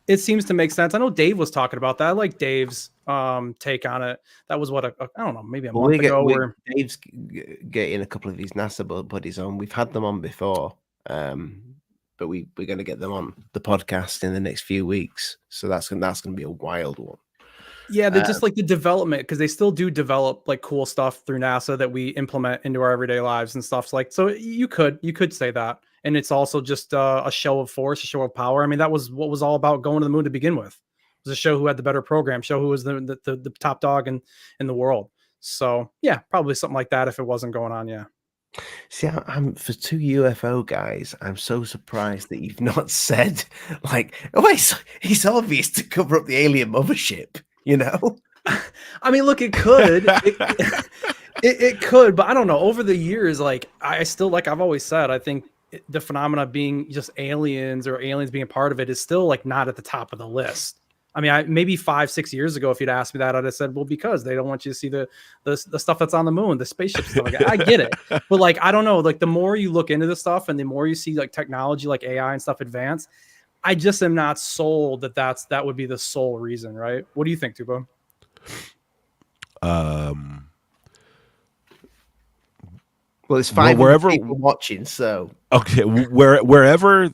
it seems to make sense. I know Dave was talking about that. I like Dave's take on it. That was I don't know, maybe a month ago. Dave's getting a couple of these NASA buddies on. We've had them on before, but we're going to get them on the podcast in the next few weeks. So that's going to be a wild one. Yeah, they're just like the development, because they still do develop like cool stuff through NASA that we implement into our everyday lives and stuff. So you could say that. And it's also just a show of force, a show of power. I mean, that was what was all about going to the moon to begin with. It was a show who had the better program, show who was the top dog in the world. So yeah, probably something like that if it wasn't going on. Yeah. See, I'm for two UFO guys, I'm so surprised that you've not said it's obvious to cover up the alien mothership. I mean, look, it could, it could, but I don't know. Over the years, I still, I've always said, I think the phenomena being just aliens or aliens being a part of it is still not at the top of the list. I mean, maybe 5-6 years ago, if you'd asked me that, I'd have said, well, because they don't want you to see the stuff that's on the moon, the spaceship stuff. I get it. But I don't know, the more you look into this stuff and the more you see technology like AI and stuff advance, I just am not sold that would be the sole reason, right? What do you think, Tupa? I think the sole reason is that the Well, it's Well, 500 people watching, so okay, wherever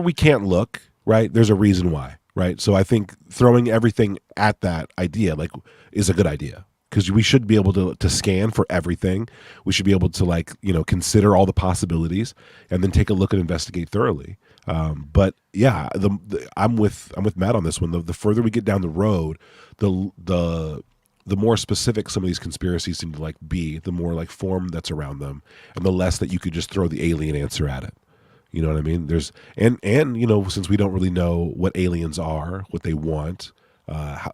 we can't look, right? There's a reason why, right? So I think throwing everything at that idea like is a good idea, because we should be able to scan for everything. We should be able to, like, consider all the possibilities and then take a look and investigate thoroughly. But yeah, I'm with Matt on this one. The further we get down the road, the more specific some of these conspiracies seem to like be, the more like form that's around them, and the less that you could just throw the alien answer at it. You know what I mean? There's and since we don't really know what aliens are, what they want, how,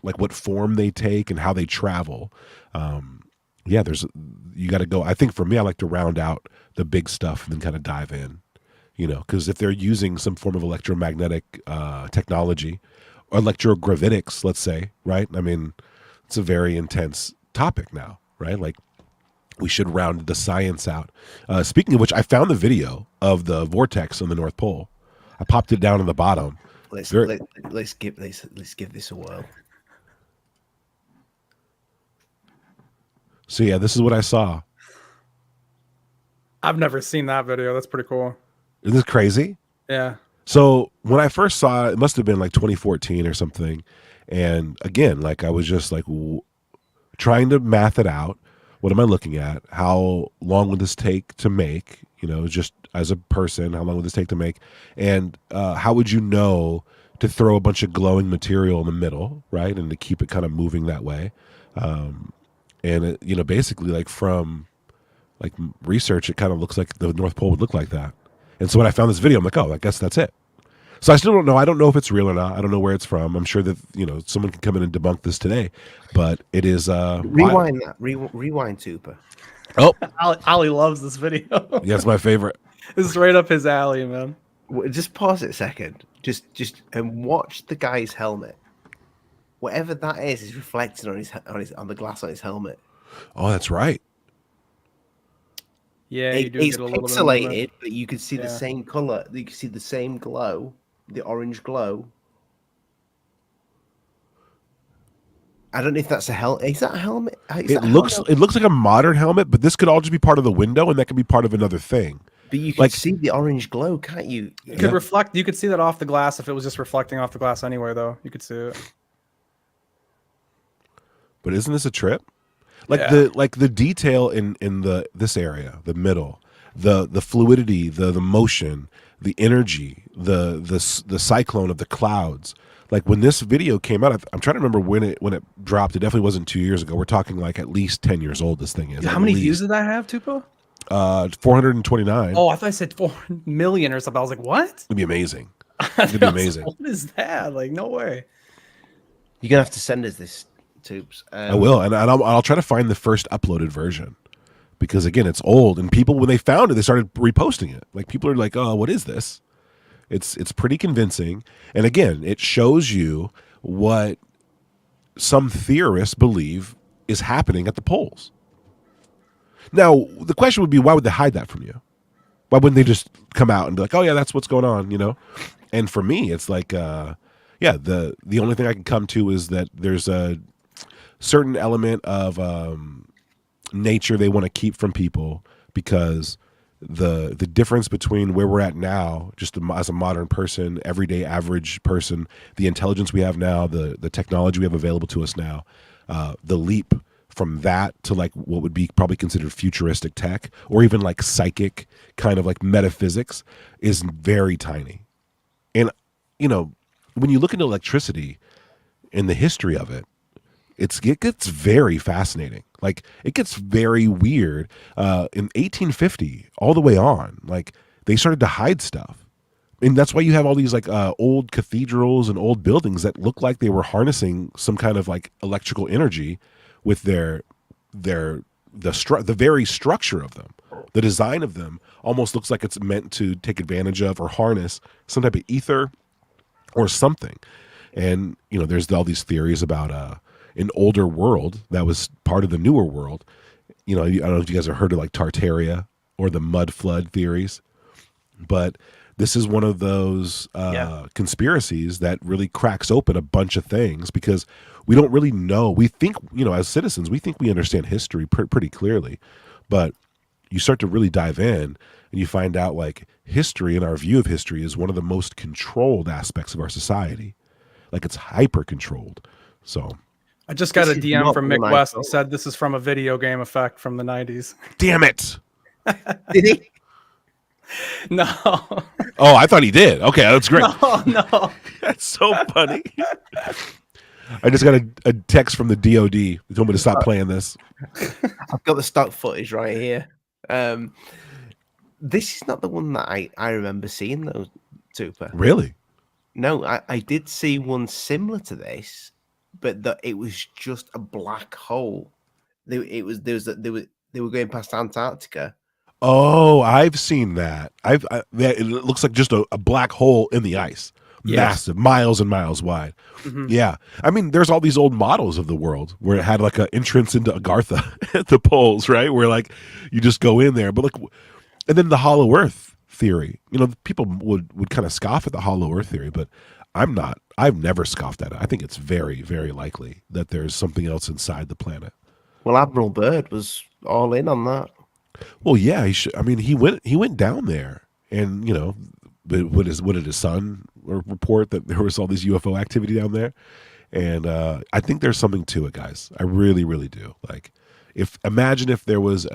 what form they take and how they travel. Yeah, you got to go. I think for me, I like to round out the big stuff and then kind of dive in. Because if they're using some form of electromagnetic technology, or electrogravitics, let's say, right? I mean, it's a very intense topic now, right? Like, we should round the science out. Speaking of which, I found the video of the vortex on the North Pole. I popped it down on the bottom. Let's give this a whirl. So yeah, this is what I saw. I've never seen that video. That's pretty cool. Isn't this crazy? Yeah. So when I first saw it, it must have been like 2014 or something. And again, like, I was just like trying to math it out. What am I looking at? How long would this take to make? Just as a person, how long would this take to make? And how would you know to throw a bunch of glowing material in the middle, right? And to keep it kind of moving that way. And it, basically, like, from like research, it kind of looks like the North Pole would look like that. And so when I found this video, I'm like, oh, I guess that's it. So I still don't know. I don't know if it's real or not. I don't know where it's from. I'm sure that, someone can come in and debunk this today, but it is rewind that. Rewind Tupa. Oh, Ali loves this video. Yeah, it's my favorite. This is right up his alley, man. Just pause it a second. Just and watch the guy's helmet. Whatever that is reflecting on the glass on his helmet. Oh, that's right. Yeah, it's pixelated, but you can see the same color. You can see the same glow, the orange glow. I don't know if that's a helmet. Is that a helmet? It looks like a modern helmet, but this could all just be part of the window, and that could be part of another thing. But you can see the orange glow, can't you? It could reflect. You could see that off the glass if it was just reflecting off the glass anyway, though. You could see it. But isn't this a trip? Like, the detail in this area, the middle, the fluidity, the motion, the energy, the cyclone of the clouds. Like, when this video came out, I'm trying to remember when it dropped. It definitely wasn't 2 years ago. We're talking like at least 10 years old. This thing is. How many views did that have, Tupa? 429. Oh, I thought I said 4 million or something. I was like, what? It'd be amazing. It'd be amazing. What is that? Like, no way. You're gonna have to send us this, Tubes. I will, and I'll try to find the first uploaded version, because again, it's old, and people, when they found it, they started reposting it. Like, people are like, "Oh, what is this?" It's pretty convincing, and again, it shows you what some theorists believe is happening at the poles. Now, the question would be, why would they hide that from you? Why wouldn't they just come out and be like, "Oh yeah, that's what's going on," And for me, it's like, the only thing I can come to is that there's a certain element of nature they want to keep from people, because the difference between where we're at now, just as a modern person, everyday average person, the intelligence we have now, the technology we have available to us now, the leap from that to like what would be probably considered futuristic tech, or even like psychic kind of like metaphysics, is very tiny. And when you look into electricity and the history of it, it gets very fascinating. Like, it gets very weird. In 1850, all the way on, like, they started to hide stuff. And that's why you have all these like old cathedrals and old buildings that look like they were harnessing some kind of like electrical energy with the very structure of them. The design of them almost looks like it's meant to take advantage of or harness some type of ether or something. And there's all these theories about an older world that was part of the newer world. I don't know if you guys have heard of like Tartaria or the mud flood theories, but this is one of those conspiracies that really cracks open a bunch of things because we don't really know. We think, as citizens, we think we understand history pretty clearly, but you start to really dive in and you find out like history and our view of history is one of the most controlled aspects of our society. Like it's hyper controlled. So I just got a This is DM not from what Mick I West thought. and said this is from a video game effect from the 90s. damn it. Did he? No. Oh, I thought he did. Okay, that's great. No. That's so funny. I just got a text from the DOD. They told me to stop playing this. I've got the stock footage right here. This is not the one that I remember seeing though, Tupa. Really? No, I did see one similar to this, but it was just a black hole. They were going past Antarctica. Oh, I've seen that. It looks like just a black hole in the ice. Yes. Massive, miles and miles wide. Mhm. Yeah. I mean, there's all these old models of the world where it had like an entrance into Agartha at the poles, right? Where like you just go in there. But like, and then the hollow earth theory, people would kind of scoff at the hollow earth theory, but I've never scoffed at it. I think it's very, very likely that there's something else inside the planet. Well, Admiral Byrd was all in on that. Well, yeah, he went down there, and what did his son report that there was all this UFO activity down there, and I think there's something to it, guys. I really, really do. Like, imagine if there was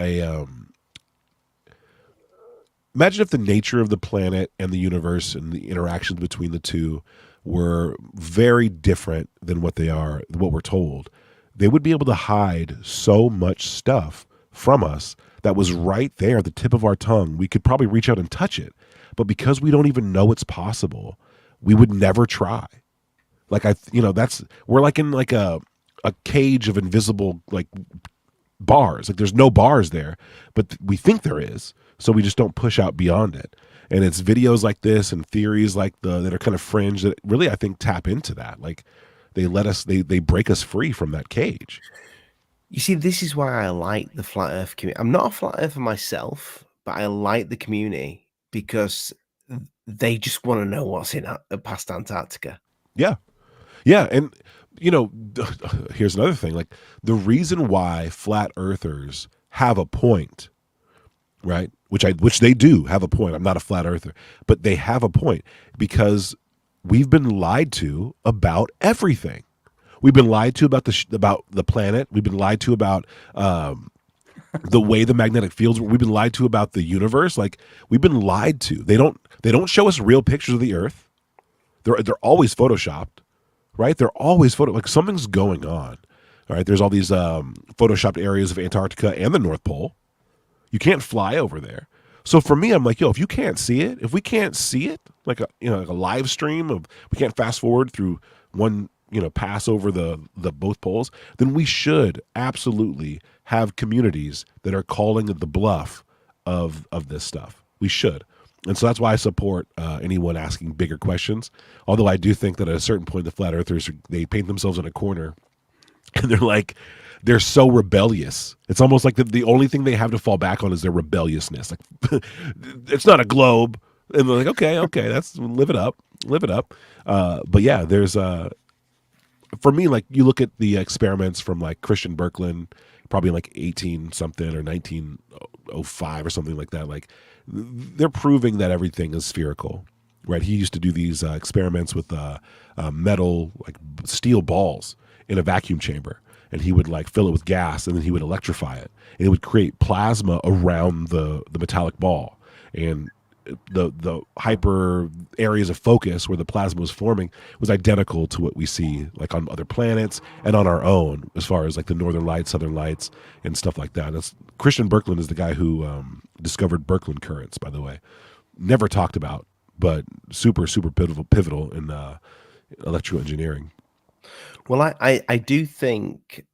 imagine if the nature of the planet and the universe and the interactions between the two were very different than what we're told. They would be able to hide so much stuff from us that was right there at the tip of our tongue. We could probably reach out and touch it. But because we don't even know it's possible, we would never try. Like we're like in like a cage of invisible like bars. Like there's no bars there, but we think there is. So we just don't push out beyond it. And it's videos like this and theories like that are kind of fringe that really I think tap into that. Like they break us free from that cage. You see, this is why I like the flat Earth community. I'm not a flat earther myself, but I like the community because they just want to know what's in past Antarctica. Yeah. Yeah. And, here's another thing. Like the reason why flat earthers have a point, right? Which they do have a point. I'm not a flat earther, but they have a point because we've been lied to about everything. We've been lied to about the planet. We've been lied to about the way the magnetic fields. We've been lied to about the universe. Like we've been lied to. They don't show us real pictures of the Earth. They're always photoshopped, right? They're always like something's going on. All right. There's all these photoshopped areas of Antarctica and the North Pole. You can't fly over there. So for me, I'm like, if you can't see it, if we can't see it, like a live stream we can't fast forward through one. Pass over the both poles, then we should absolutely have communities that are calling the bluff of this stuff. We should. And so that's why I support anyone asking bigger questions. Although I do think that at a certain point, the flat earthers, they paint themselves in a corner and they're so rebellious. It's almost like the only thing they have to fall back on is their rebelliousness. Like it's not a globe. And they're like, okay, that's live it up. But yeah, there's for me, like you look at the experiments from like Christian Birkeland, probably in like 18 something or 1905 or something like that. Like they're proving that everything is spherical, right? He used to do these experiments with metal, like steel balls in a vacuum chamber, and he would like fill it with gas and then he would electrify it, and it would create plasma around the metallic ball. And the hyper areas of focus where the plasma was forming was identical to what we see like on other planets and on our own, as far as like the northern lights, southern lights, and stuff like that. That's Christian Birkeland is the guy who discovered Birkeland currents, by the way. Never talked about, but super, super pivotal in electrical engineering. Well, I do think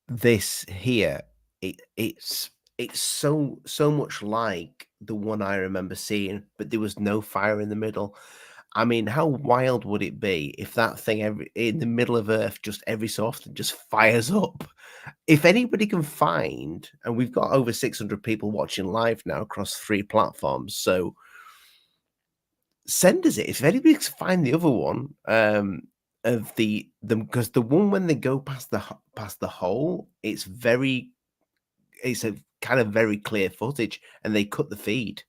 this here, it's so much like the one I remember seeing, but there was no fire in the middle. I mean, how wild would it be if that thing in the middle of Earth just every so often just fires up? If anybody can find, and we've got over 600 people watching live now across 3 platforms, so send us it if anybody can find the other one. Of the because the one when they go past the hole, it's a kind of very clear footage, and they cut the feed.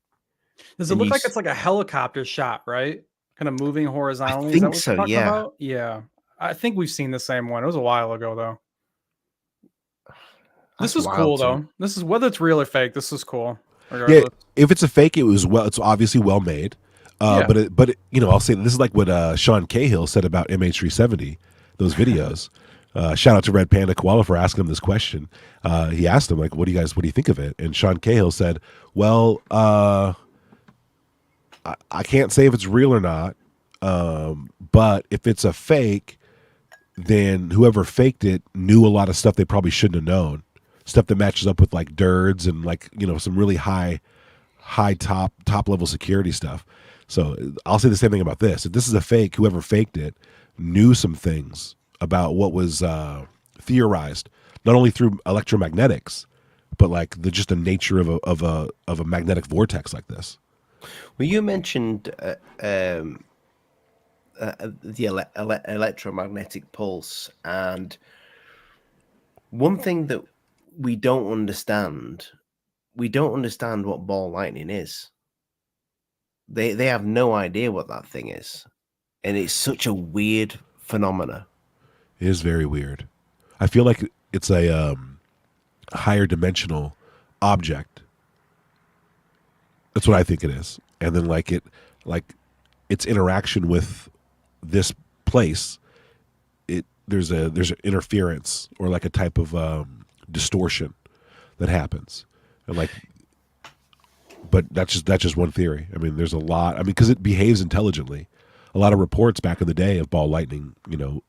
Does it look like it's like a helicopter shot, right? Kind of moving horizontally. Is that think what so, you're talking yeah. about? Yeah. I think we've seen the same one. It was a while ago though. That's This was wild cool to me. though. This is whether it's real or fake. This is cool. Yeah, Regardless. if it's a fake, it's obviously well made. Yeah. But I'll say this is like what Sean Cahill said about MH370, those videos. Shout out to Red Panda Koala for asking him this question. He asked him like, what do you think of it? And Sean Cahill said, well, I can't say if it's real or not, but if it's a fake, then whoever faked it knew a lot of stuff they probably shouldn't have known. Stuff that matches up with like DIRDs and like, some really high top level security stuff. So I'll say the same thing about this. If this is a fake, whoever faked it knew some things about what was theorized, not only through electromagnetics, but like just the nature of a magnetic vortex like this. Well, you mentioned the electromagnetic pulse, and one thing that we don't understand what ball lightning is. They have no idea what that thing is, and it's such a weird phenomena. It is very weird. I feel like it's a higher dimensional object. That's what I think it is. And then like its interaction with this place, there's an interference or like a type of distortion that happens. And like, but that's just one theory. I mean, there's a lot. I mean, because it behaves intelligently. A lot of reports back in the day of ball lightning,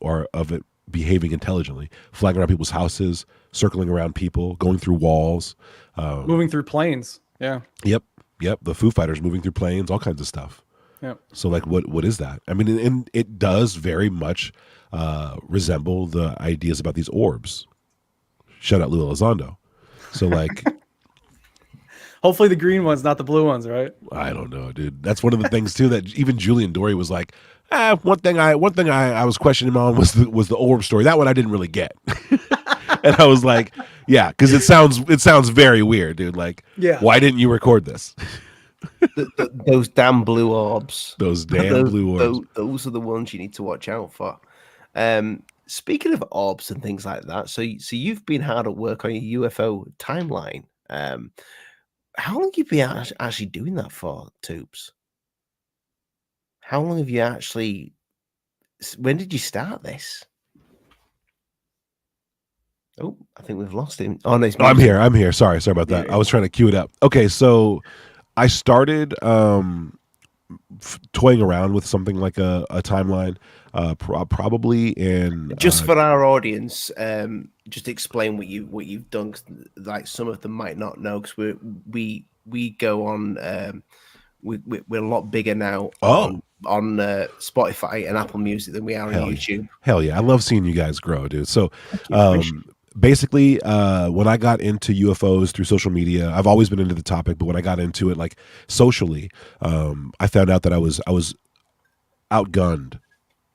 are of it behaving intelligently, flying around people's houses, circling around people, going through walls, moving through planes. Yeah. Yep. The Foo Fighters moving through planes, all kinds of stuff. Yep. So like, what is that? I mean, and it does very much resemble the ideas about these orbs. Shout out Lou Elizondo. So like. Hopefully the green ones, not the blue ones, right? I don't know, dude. That's one of the things too that even Julian Dory was like, one thing I was questioning him on was the orb story. That one I didn't really get. And I was like, yeah, because it sounds very weird, dude. Like, yeah, why didn't you record this? Those damn blue orbs. Those blue orbs. Those are the ones you need to watch out for. Speaking of orbs and things like that, so you've been hard at work on your UFO timeline. How long have you been actually doing that for, Tubes? How long have you actually... When did you start this? Oh, I think we've lost him. Oh, no, I'm here. Sorry about that. I was trying to cue it up. Okay, so I started toying around with something like a timeline, probably in... Just for our audience, just explain what you've done. 'Cause, like, some of them might not know, because we go on... we're a lot bigger now on Spotify and Apple Music than we are on YouTube. Hell yeah. I love seeing you guys grow, dude. So basically, when I got into UFOs through social media, I've always been into the topic, but when I got into it like socially, I found out that I was outgunned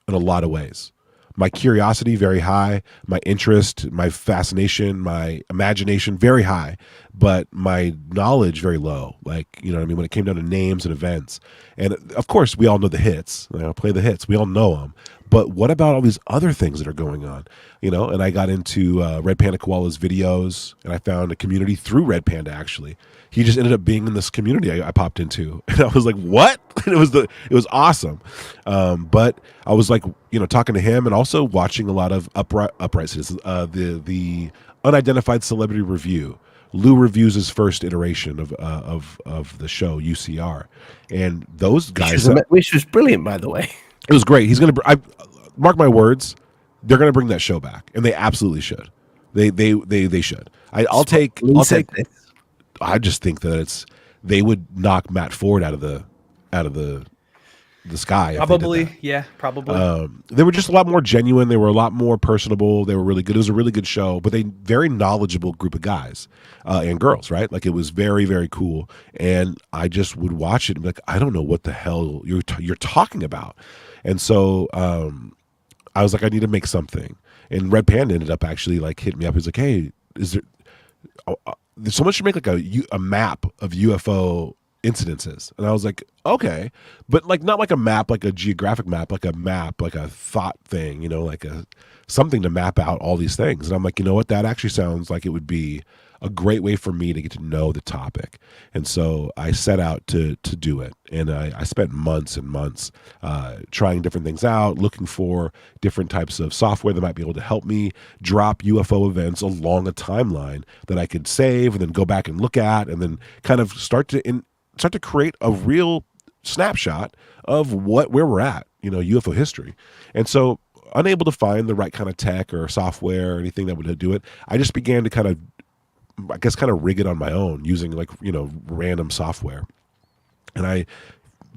in a lot of ways. My curiosity, very high. My interest, my fascination, my imagination, very high. But my knowledge, very low. Like, you know what I mean? When it came down to names and events. And of course, we all know the hits. Play the hits. We all know them. But what about all these other things that are going on? And I got into Red Panda Koala's videos, and I found a community through Red Panda, actually. He just ended up being in this community I popped into. And I was like, what? And it was awesome. But I was like, talking to him and also watching a lot of Upright Citizens, the Unidentified Celebrity Review. Lou reviews his first iteration of the show, UCR. And those guys... Which was brilliant, by the way. It was great. He's going to... mark my words, they're going to bring that show back. And they absolutely should. They should. I'll take... I just think that they would knock Matt Ford out of the the sky. if they did Probably, that. yeah, probably. They were just a lot more genuine. They were a lot more personable. They were really good. It was a really good show, but they very knowledgeable group of guys and girls, right? Like it was very, very cool. And I just would watch it and be like, I don't know what the hell you're talking about. And so I was like, I need to make something. And Red Panda ended up actually like hitting me up. He's like, hey, is there someone should make like a map of UFO incidences? And I was like, okay, but like not like a map, like a geographic map, like a map, like a thought thing, you know, like something to map out all these things. And I'm like, you know what, that actually sounds like it would be a great way for me to get to know the topic. And so I set out to do it. And I spent months and months trying different things out, looking for different types of software that might be able to help me drop UFO events along a timeline that I could save and then go back and look at, and then kind of start to create a real snapshot of where we're at, you know, UFO history. And so, unable to find the right kind of tech or software or anything that would do it, I just began to kind of rig it on my own using like, you know, random software. And I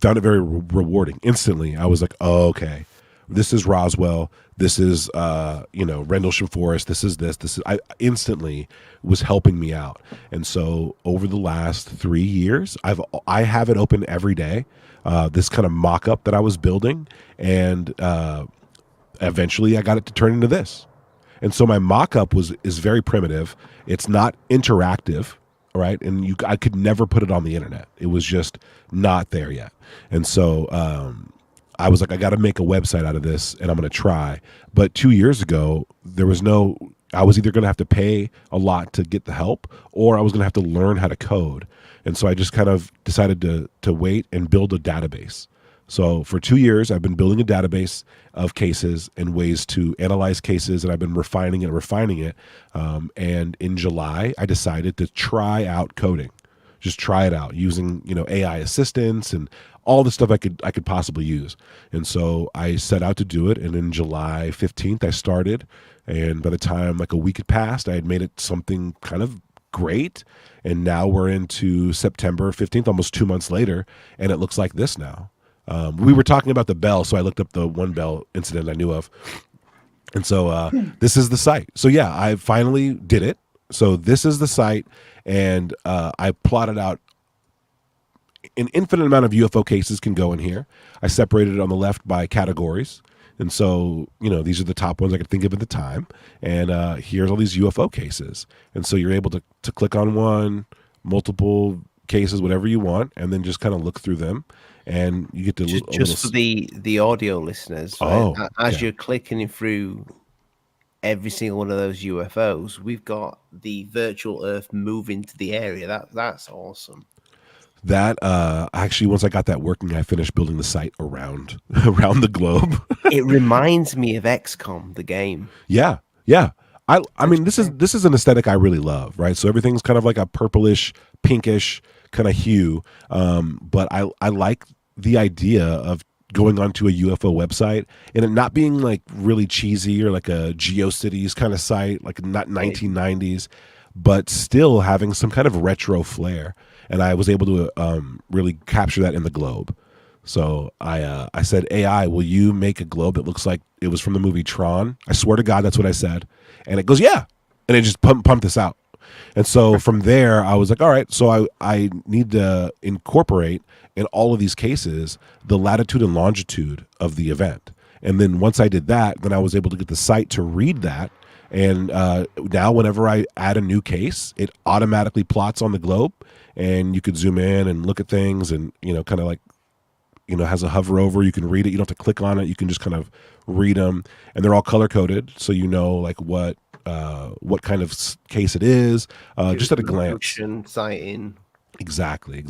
found it very rewarding. Instantly, I was like, oh, okay, this is Roswell. This is, you know, Rendlesham Forest. This is. I instantly was helping me out. And so over the last 3 years, I have it open every day. This kind of mock-up that I was building, and eventually I got it to turn into this. And so my mock-up is very primitive. It's not interactive, right? And I could never put it on the internet. It was just not there yet. And so I was like, I got to make a website out of this, and I'm going to try. But 2 years ago, I was either going to have to pay a lot to get the help, or I was going to have to learn how to code. And so I just kind of decided to wait and build a database. So for 2 years, I've been building a database of cases and ways to analyze cases, and I've been refining it. And in July, I decided to try out coding. Just try it out using, you know, AI assistants and all the stuff I could possibly use. And so I set out to do it. And in July 15th, I started. And by the time like a week had passed, I had made it something kind of great. And now we're into September 15th, almost 2 months later, and it looks like this now. We were talking about the bell, so I looked up the one bell incident I knew of. And so this is the site. So yeah, I finally did it. So this is the site, and I plotted out an infinite amount of UFO cases can go in here. I separated it on the left by categories. And so, you know, these are the top ones I could think of at the time. And here's all these UFO cases. And so you're able to click on one, multiple cases, whatever you want, and then just kind of look through them. And you get to just for the audio listeners, right? As you're clicking through every single one of those UFOs, we've got the virtual Earth moving to the area. That's awesome. That actually, once I got that working, I finished building the site around the globe. It reminds me of XCOM, the game. Yeah. I mean, this is an aesthetic I really love, right? So everything's kind of like a purplish, pinkish kind of hue. But I like the idea of going onto a UFO website and it not being like really cheesy or like a GeoCities kind of site, like not 1990s, but still having some kind of retro flair. And I was able to really capture that in the globe. So I said, AI, will you make a globe that looks like it was from the movie Tron? I swear to God, that's what I said. And it goes, yeah. And it just pumped this out. And so from there, I was like, all right, so I need to incorporate in all of these cases the latitude and longitude of the event. And then once I did that, then I was able to get the site to read that. And now whenever I add a new case, it automatically plots on the globe. And you could zoom in and look at things and, you know, kind of like, you know, has a hover over. You can read it. You don't have to click on it. You can just kind of read them. And they're all color coded. So you know, like what kind of case it is, just at a glance. Sighting. Exactly.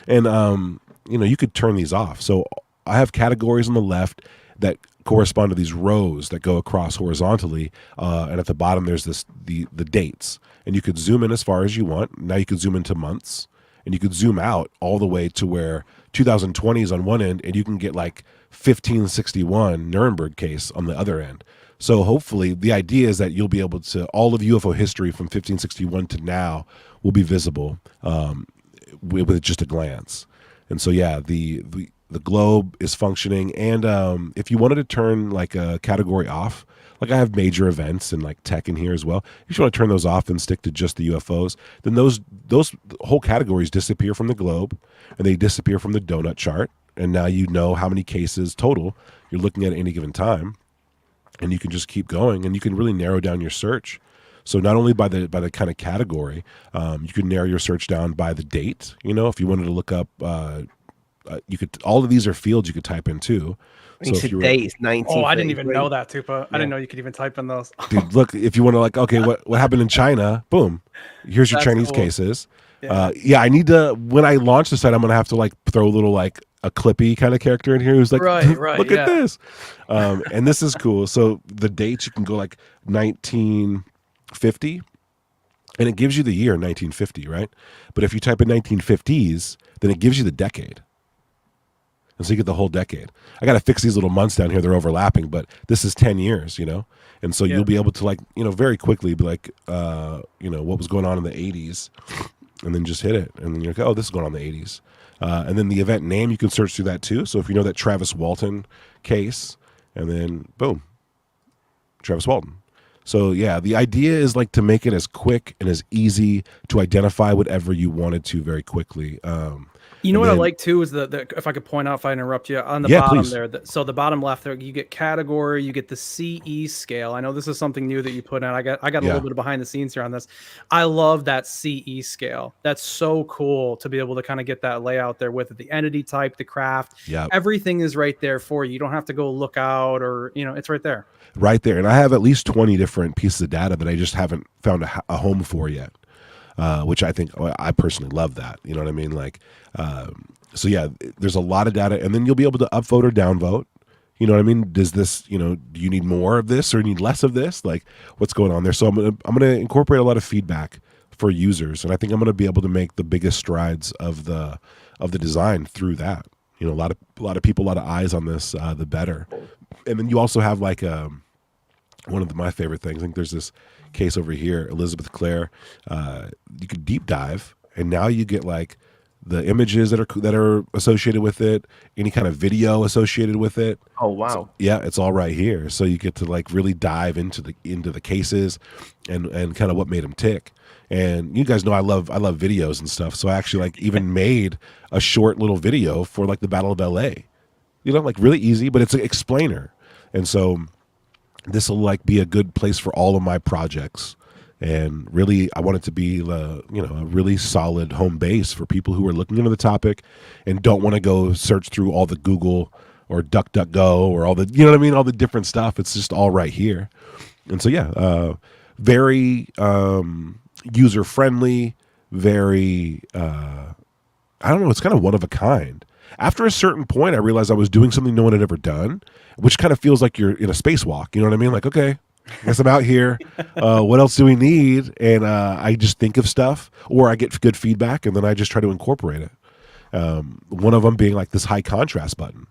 And, you know, you could turn these off. So I have categories on the left that correspond to these rows that go across horizontally. And at the bottom, there's the dates. And you could zoom in as far as you want. Now you could zoom into months. And you could zoom out all the way to where 2020 is on one end, and you can get like 1561 Nuremberg case on the other end. So hopefully the idea is that you'll be able to, all of UFO history from 1561 to now will be visible with just a glance. And so, yeah, the globe is functioning, and if you wanted to turn like a category off, like I have major events and like tech in here as well. If you want to turn those off and stick to just the UFOs, then those whole categories disappear from the globe, and they disappear from the donut chart. And now you know how many cases total you're looking at any given time, and you can just keep going, and you can really narrow down your search. So not only by the kind of category, you can narrow your search down by the date. You know, if you wanted to look up, you could. All of these are fields you could type in too. So if you were, Today is 19. Oh, I didn't even know that, Tupa. I didn't know you could even type in those. dude, look, if you want to like, okay, what happened in China? Boom, here's your That's Chinese cool. cases. Yeah. Yeah, I need to, when I launch the site, I'm gonna have to like throw a little like a Clippy kind of character in here who's like, Right, look yeah. at this. And this is cool. So the dates, you can go like 1950, and it gives you the year 1950, right? But if you type in 1950s, then it gives you the decade. And so you get the whole decade. I got to fix these little months down here. They're overlapping, but this is 10 years, you know? And so you'll be able to like, you know, very quickly be like, you know, what was going on in the 80s, and then just hit it. And then you're like, oh, this is going on in the 80s. And then the event name, you can search through that too. So if you know that Travis Walton case, and then boom, Travis Walton. So yeah, the idea is like to make it as quick and as easy to identify whatever you wanted to very quickly. You know and what I then- like too is the if I could point out, if I interrupt you, on the Yeah, bottom please. there. So the bottom left there, you get category, you get the CE scale. I know this is something new that you put in. I got a Yeah. little bit of behind the scenes here on this. I love that CE scale. That's so cool to be able to kind of get that layout there with it. The entity type, the craft, Yep. everything is right there for you. You don't have to go look out, or you know, it's right there. Right there. And I have at least 20 different pieces of data that I just haven't found a home for yet, which I think I personally love that. You know what I mean? Like, so yeah, there's a lot of data, and then you'll be able to upvote or downvote. You know what I mean? Does this, you know, do you need more of this or need less of this? Like, what's going on there? So I'm gonna incorporate a lot of feedback for users, and I think I'm gonna be able to make the biggest strides of the design through that. You know, a lot of people, a lot of eyes on this, the better. And then you also have like one of my favorite things. I think there's this case over here, Elizabeth Clare. You could deep dive, and now you get like the images that are associated with it, any kind of video associated with it. Oh wow. So, yeah, it's all right here. So you get to like really dive into the cases and kind of what made them tick. And you guys know I love videos and stuff. So I actually like even made a short little video for like the Battle of LA. You know, like really easy, but it's an explainer. And so this will like be a good place for all of my projects. And really, I want it to be, a really solid home base for people who are looking into the topic and don't want to go search through all the Google or DuckDuckGo or all the, you know what I mean, all the different stuff. It's just all right here. And so, yeah, very user friendly, very, I don't know, it's kind of one of a kind. After a certain point, I realized I was doing something no one had ever done, which kind of feels like you're in a spacewalk. You know what I mean? Like, okay, I guess I'm out here. What else do we need? And I just think of stuff, or I get good feedback, and then I just try to incorporate it. One of them being like this high contrast button.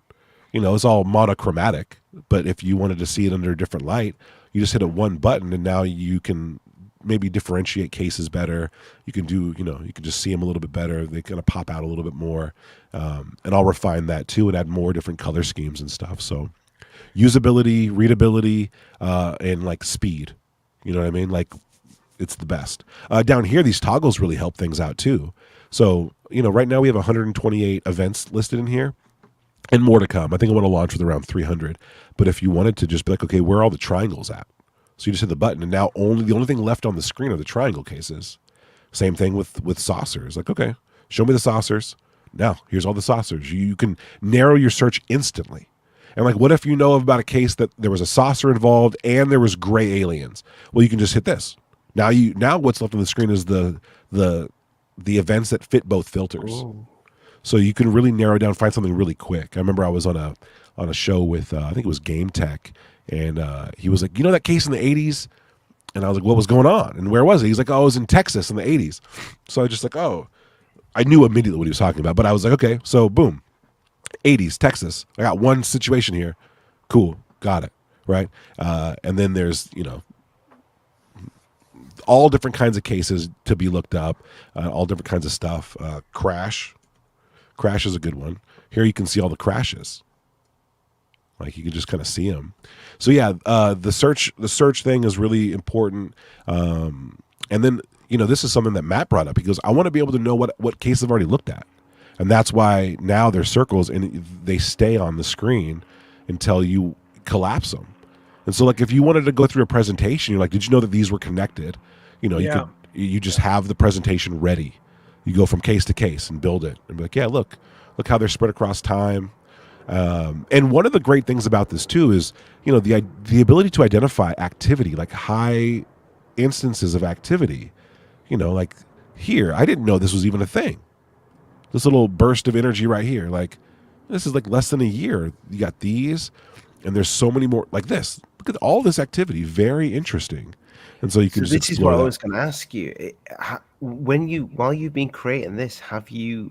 You know, it's all monochromatic, but if you wanted to see it under a different light, you just hit one button, and now you can maybe differentiate cases better. You can do, you can just see them a little bit better. They kind of pop out a little bit more. And I'll refine that too and add more different color schemes and stuff. So usability, readability, and like speed. You know what I mean? Like it's the best. Down here, these toggles really help things out too. So, right now we have 128 events listed in here and more to come. I think I want to launch with around 300. But if you wanted to just be like, okay, where are all the triangles at? So you just hit the button, and now the only thing left on the screen are the triangle cases. Same thing with saucers. Like, okay, show me the saucers. Now, here's all the saucers. You can narrow your search instantly. And like, what if you know about a case that there was a saucer involved and there was gray aliens? Well, you can just hit this. Now what's left on the screen is the events that fit both filters. Ooh. So you can really narrow down, find something really quick. I remember I was on a show with I think it was Game Tech. And he was like, that case in the 80s? And I was like, what was going on? And where was it? He's like, oh, it was in Texas in the 80s. So I was just like, oh, I knew immediately what he was talking about. But I was like, okay, so boom, 80s, Texas. I got one situation here. Cool, got it, right? And then there's, all different kinds of cases to be looked up, all different kinds of stuff. Crash Crash is a good one. Here you can see all the crashes. Like you can just kind of see them. So yeah, the search thing is really important. And then, this is something that Matt brought up. He goes, I want to be able to know what case I've already looked at. And that's why now they're circles and they stay on the screen until you collapse them. And so like if you wanted to go through a presentation, you're like, did you know that these were connected? You just have the presentation ready. You go from case to case and build it and be like, yeah, look how they're spread across time. And one of the great things about this too is, the ability to identify activity, like high instances of activity, like here, I didn't know this was even a thing. This little burst of energy right here, like this is like less than a year. You got these, and there's so many more like this. Look at all this activity. Very interesting. And so you can. So this is what I was going to ask you. While you've been creating this, have you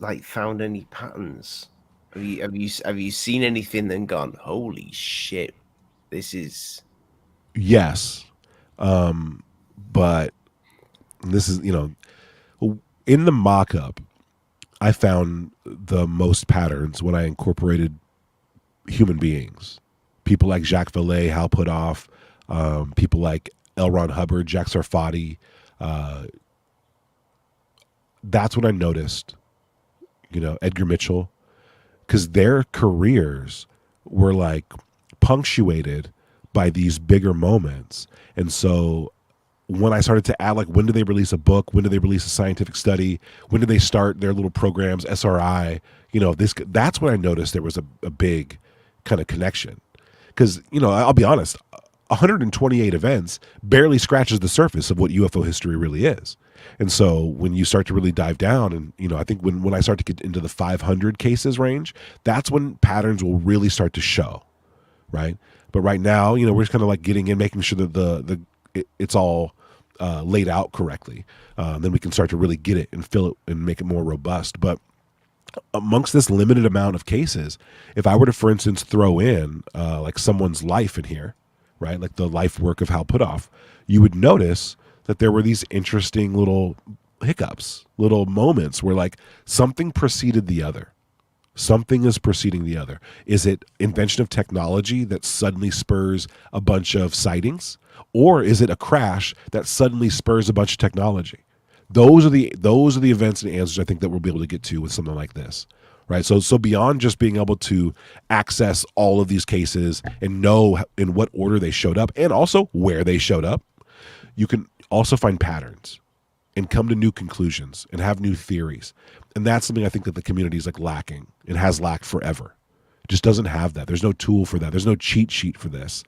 like found any patterns? Have you seen anything and gone, holy shit, this is? Yes, but this is in the mock-up, I found the most patterns when I incorporated human beings, people like Jacques Vallée, Hal Puthoff, people like L. Ron Hubbard, Jack Sarfati. That's when I noticed, Edgar Mitchell, because their careers were like punctuated by these bigger moments. And so when I started to add, like, when do they release a book? When do they release a scientific study? When do they start their little programs, SRI? That's when I noticed there was a big kind of connection. Because, I'll be honest, 128 events barely scratches the surface of what UFO history really is. And so when you start to really dive down, and, I think when I start to get into the 500 cases range, that's when patterns will really start to show, right? But right now, we're just kind of like getting in, making sure that it's all laid out correctly. Then we can start to really get it and fill it and make it more robust. But amongst this limited amount of cases, if I were to, for instance, throw in like someone's life in here, right, like the life work of Hal Puthoff, you would notice that there were these interesting little hiccups, little moments where like something preceded the other. Something is preceding the other. Is it invention of technology that suddenly spurs a bunch of sightings? Or is it a crash that suddenly spurs a bunch of technology? Those are the events and answers I think that we'll be able to get to with something like this, right? So beyond just being able to access all of these cases and know in what order they showed up and also where they showed up, you can also find patterns and come to new conclusions and have new theories. And that's something I think that the community is like lacking and has lacked forever. It just doesn't have that. There's no tool for that. There's no cheat sheet for this.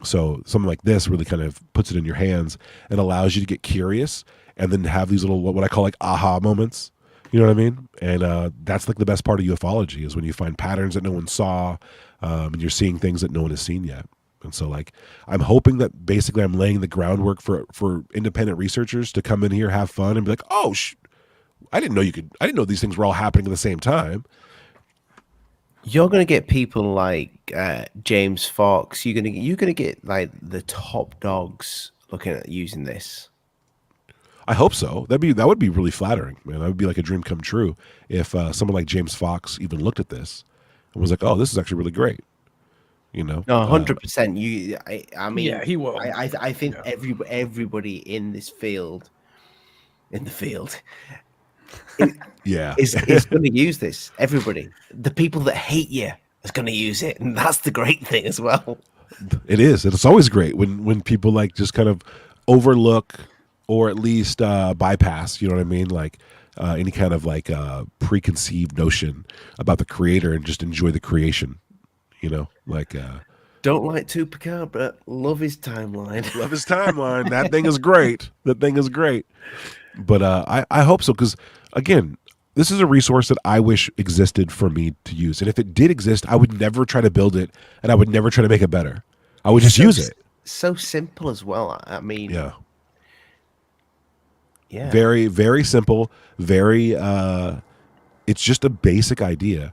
So something like this really kind of puts it in your hands and allows you to get curious and then have these little, what I call like aha moments. You know what I mean? And that's like the best part of ufology is when you find patterns that no one saw and you're seeing things that no one has seen yet. And so like, I'm hoping that basically I'm laying the groundwork for independent researchers to come in here, have fun and be like, oh, I didn't know these things were all happening at the same time. You're gonna get people like James Fox. You're gonna get like the top dogs looking at using this. I hope so. That would be really flattering, man. That would be like a dream come true if someone like James Fox even looked at this and was like, "Oh, this is actually really great." No, 100%. I mean, yeah, he will. I think everybody in this field, yeah, is going to use this. Everybody, the people that hate you is going to use it, and that's the great thing as well. It is. It's always great when people like just kind of overlook or at least bypass. You know what I mean? Like any kind of like preconceived notion about the creator and just enjoy the creation. Like don't like TUPACABRA, love his timeline. Love his timeline. That thing is great. But I hope so, because again, this is a resource that I wish existed for me to use. And if it did exist, I would never try to build it and I would never try to make it better. I would just use it. So simple as well. I mean, yeah. Very, very simple. Very it's just a basic idea.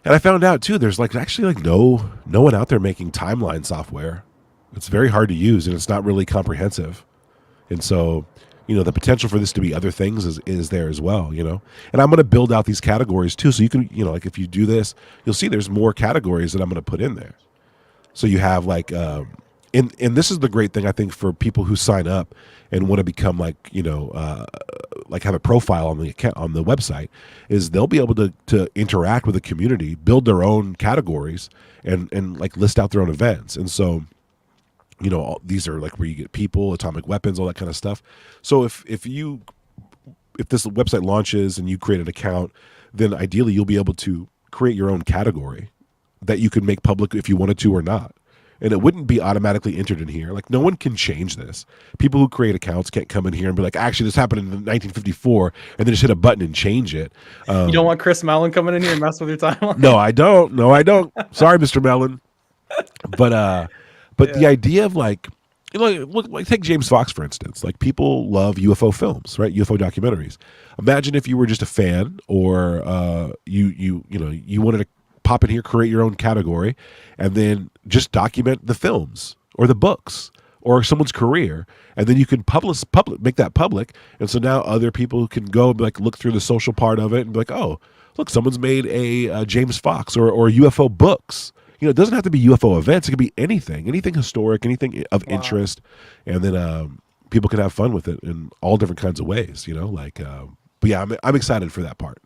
And I found out too, there's like actually like no one out there making timeline software. It's very hard to use and it's not really comprehensive. And so the potential for this to be other things is there as well, and I'm going to build out these categories too. So you can, like if you do this, you'll see there's more categories that I'm going to put in there. So you have like, and this is the great thing I think for people who sign up and want to become like, like have a profile on the account, on the website, is they'll be able to interact with the community, build their own categories, and like list out their own events. And so, these are like where you get people, atomic weapons, all that kind of stuff. So if this website launches and you create an account, then ideally you'll be able to create your own category that you could make public if you wanted to or not. And it wouldn't be automatically entered in here. Like no one can change this. People who create accounts can't come in here and be like, actually, this happened in 1954, and then just hit a button and change it. You don't want Chris Mellon coming in here and mess with your timeline? No, I don't. Sorry, Mr. Mellon. But the idea of like, like take James Fox for instance. Like people love UFO films, right? UFO documentaries. Imagine if you were just a fan, or you wanted to pop in here, create your own category, and then just document the films or the books or someone's career, and then you can make that public. And so now other people can go and like look through the social part of it and be like, oh, look, someone's made a James Fox or UFO books. It doesn't have to be UFO events. It could be anything historic, anything of interest, and then people can have fun with it in all different kinds of ways. But yeah, I'm excited for that part.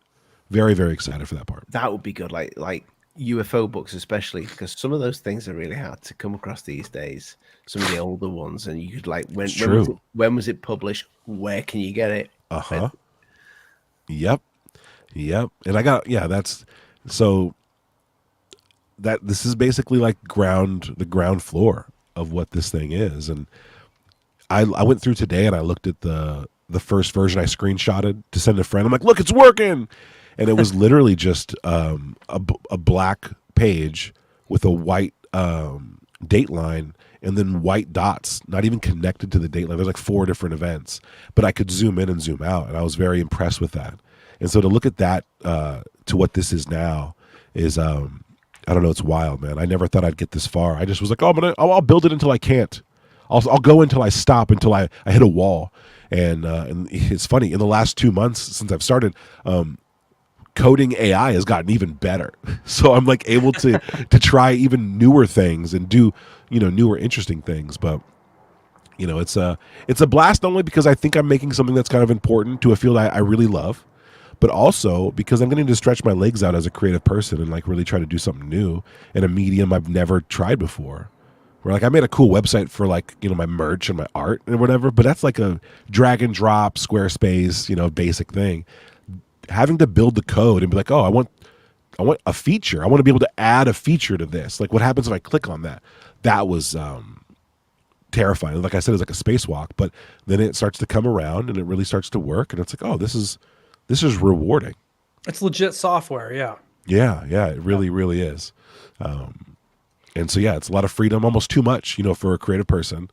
Very, very excited for that part. That would be good. Like UFO books, especially because some of those things are really hard to come across these days. Some of the older ones, and you could like when was it published? Where can you get it? Yep. And I got that's so. That this is basically like the ground floor of what this thing is. And I went through today and I looked at the first version I screenshotted to send a friend. I'm like, look, it's working. And it was literally just a black page with a white date line and then white dots, not even connected to the date line. There's like 4 different events, but I could zoom in and zoom out. And I was very impressed with that. And so to look at that to what this is now is, I don't know. It's wild, man. I never thought I'd get this far. I just was like, oh, I'll build it until I can't. I'll go until I stop, until I hit a wall. And it's funny. In the last 2 months since I've started, coding AI has gotten even better. So I'm like able to try even newer things and do newer interesting things. But it's a blast, only because I think I'm making something that's kind of important to a field I really love, but also because I'm going to stretch my legs out as a creative person and like really try to do something new in a medium I've never tried before. Where like I made a cool website for like, my merch and my art and whatever, but that's like a drag and drop Squarespace, basic thing. Having to build the code and be like, oh, I want a feature. I want to be able to add a feature to this. Like what happens if I click on that? That was terrifying. Like I said, it's like a spacewalk, but then it starts to come around and it really starts to work. And it's like, oh, this is rewarding. It's legit software. Yeah. Yeah. It really, really is. And so, yeah, it's a lot of freedom, almost too much, for a creative person.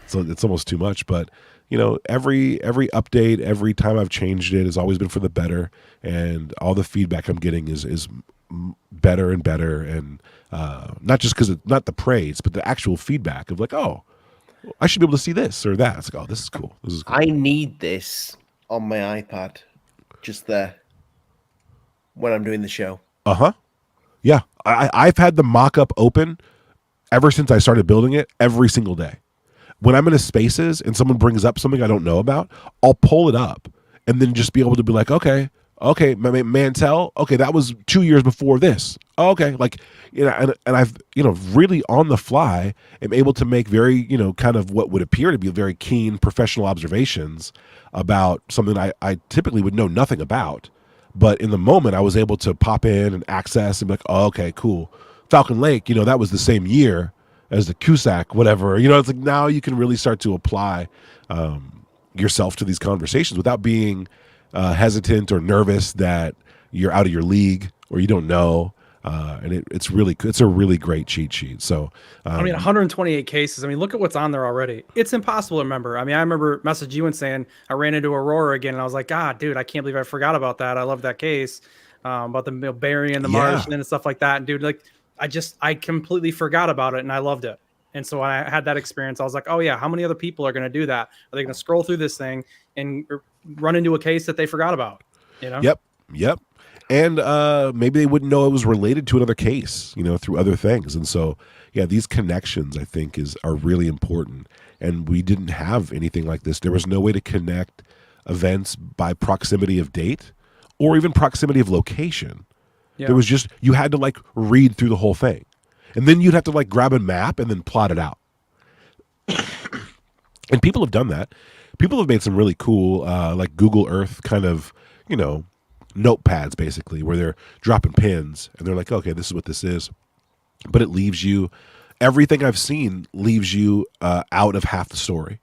So it's almost too much, but every update, every time I've changed it has always been for the better. And all the feedback I'm getting is better and better. And not just because it's not the praise, but the actual feedback of like, oh, I should be able to see this or that. It's like, oh, this is cool. This is cool. I need this on my iPad. Just there when I'm doing the show. Yeah, I've had the mock-up open ever since I started building it every single day. When I'm in a spaces and someone brings up something I don't know about, I'll pull it up and then just be able to be like, okay, Mantell, okay, that was 2 years before this. Oh, okay, like, and I've, really on the fly am able to make very, kind of what would appear to be very keen professional observations about something I typically would know nothing about. But in the moment, I was able to pop in and access and be like, oh, okay, cool. Falcon Lake, that was the same year as the Cusack, whatever. It's like now you can really start to apply yourself to these conversations without being hesitant or nervous that you're out of your league or you don't know. And it's a really great cheat sheet. So, 128 cases. Look at what's on there already. It's impossible to remember. I remember messaging you and saying I ran into Aurora again, and I was like, dude, I can't believe I forgot about that. I love that case about the burying the Martian and stuff like that. And dude, like I completely forgot about it, and I loved it. And so when I had that experience, I was like, oh yeah, how many other people are going to do that? Are they going to scroll through this thing and run into a case that they forgot about? You know? Yep. And maybe they wouldn't know it was related to another case, through other things. And so, yeah, these connections, I think, are really important. And we didn't have anything like this. There was no way to connect events by proximity of date or even proximity of location. Yeah. There was just, you had to like read through the whole thing. And then you'd have to like grab a map and then plot it out. And people have done that. People have made some really cool, like Google Earth kind of, notepads basically, where they're dropping pins and they're like, okay, this is what this is. But it leaves you, everything I've seen leaves you out of half the story.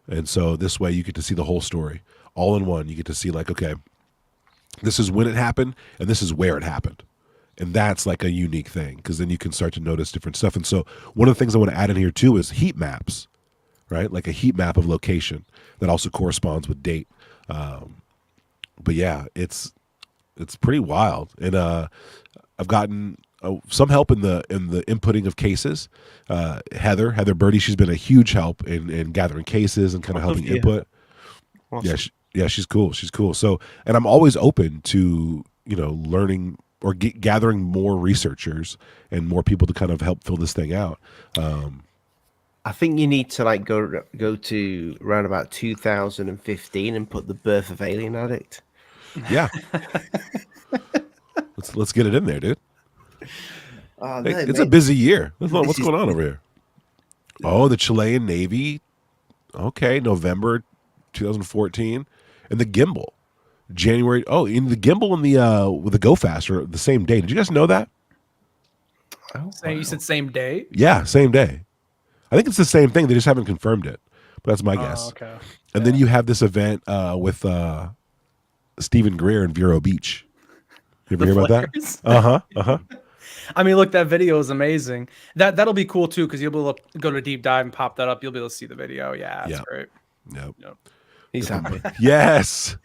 And so this way you get to see the whole story all in one. You get to see like, okay, this is when it happened and this is where it happened. And that's like a unique thing because then you can start to notice different stuff. And so one of the things I want to add in here too is heat maps, right? Like a heat map of location that also corresponds with date. But yeah, it's pretty wild. And I've gotten some help in the inputting of cases. Heather Birdie, she's been a huge help in gathering cases and kind of helping input. Awesome. Yeah, she's cool. She's cool. So, and I'm always open to learning or gathering more researchers and more people to kind of help fill this thing out. I think you need to like go to around about 2015 and put the birth of Alien Addict. Yeah. let's get it in there, dude. It's a busy year. What's going on over here? Oh, the Chilean Navy. Okay, November 2014, and the gimbal, January. Oh, in the gimbal and the with the Go Fast are the same day. Did you guys know that? Oh, wow. You said same day? Yeah, same day. I think it's the same thing. They just haven't confirmed it, but that's my guess. Okay. And then you have this event with Stephen Greer in Vero Beach. You ever hear about that? I mean, look, that video is amazing. That'll be cool too because you'll be able to go to deep dive and pop that up. You'll be able to see the video. Yeah, that's great. Yep. He's happy. Yes.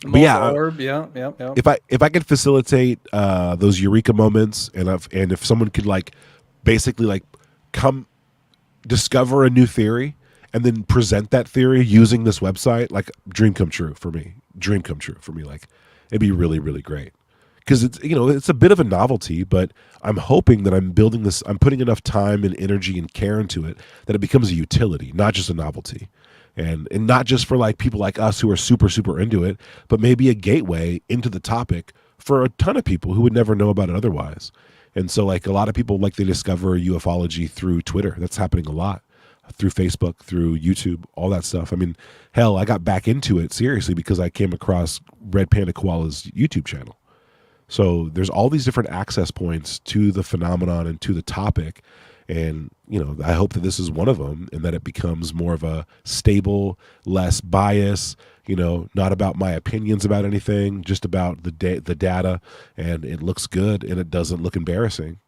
But yeah, yeah. If I could facilitate those eureka moments, and if someone could like basically like come discover a new theory and then present that theory using this website, like dream come true for me. Like it'd be really, really great. Because it's a bit of a novelty, but I'm hoping that I'm putting enough time and energy and care into it that it becomes a utility, not just a novelty. And not just for like people like us who are super, super into it, but maybe a gateway into the topic for a ton of people who would never know about it otherwise. And so like a lot of people, like they discover ufology through Twitter. That's happening a lot. Through Facebook, through YouTube, all that stuff. I mean, hell, I got back into it seriously because I came across Red Panda Koala's YouTube channel. So there's all these different access points to the phenomenon and to the topic. And, I hope that this is one of them and that it becomes more of a stable, less bias, not about my opinions about anything, just about the data, and it looks good and it doesn't look embarrassing.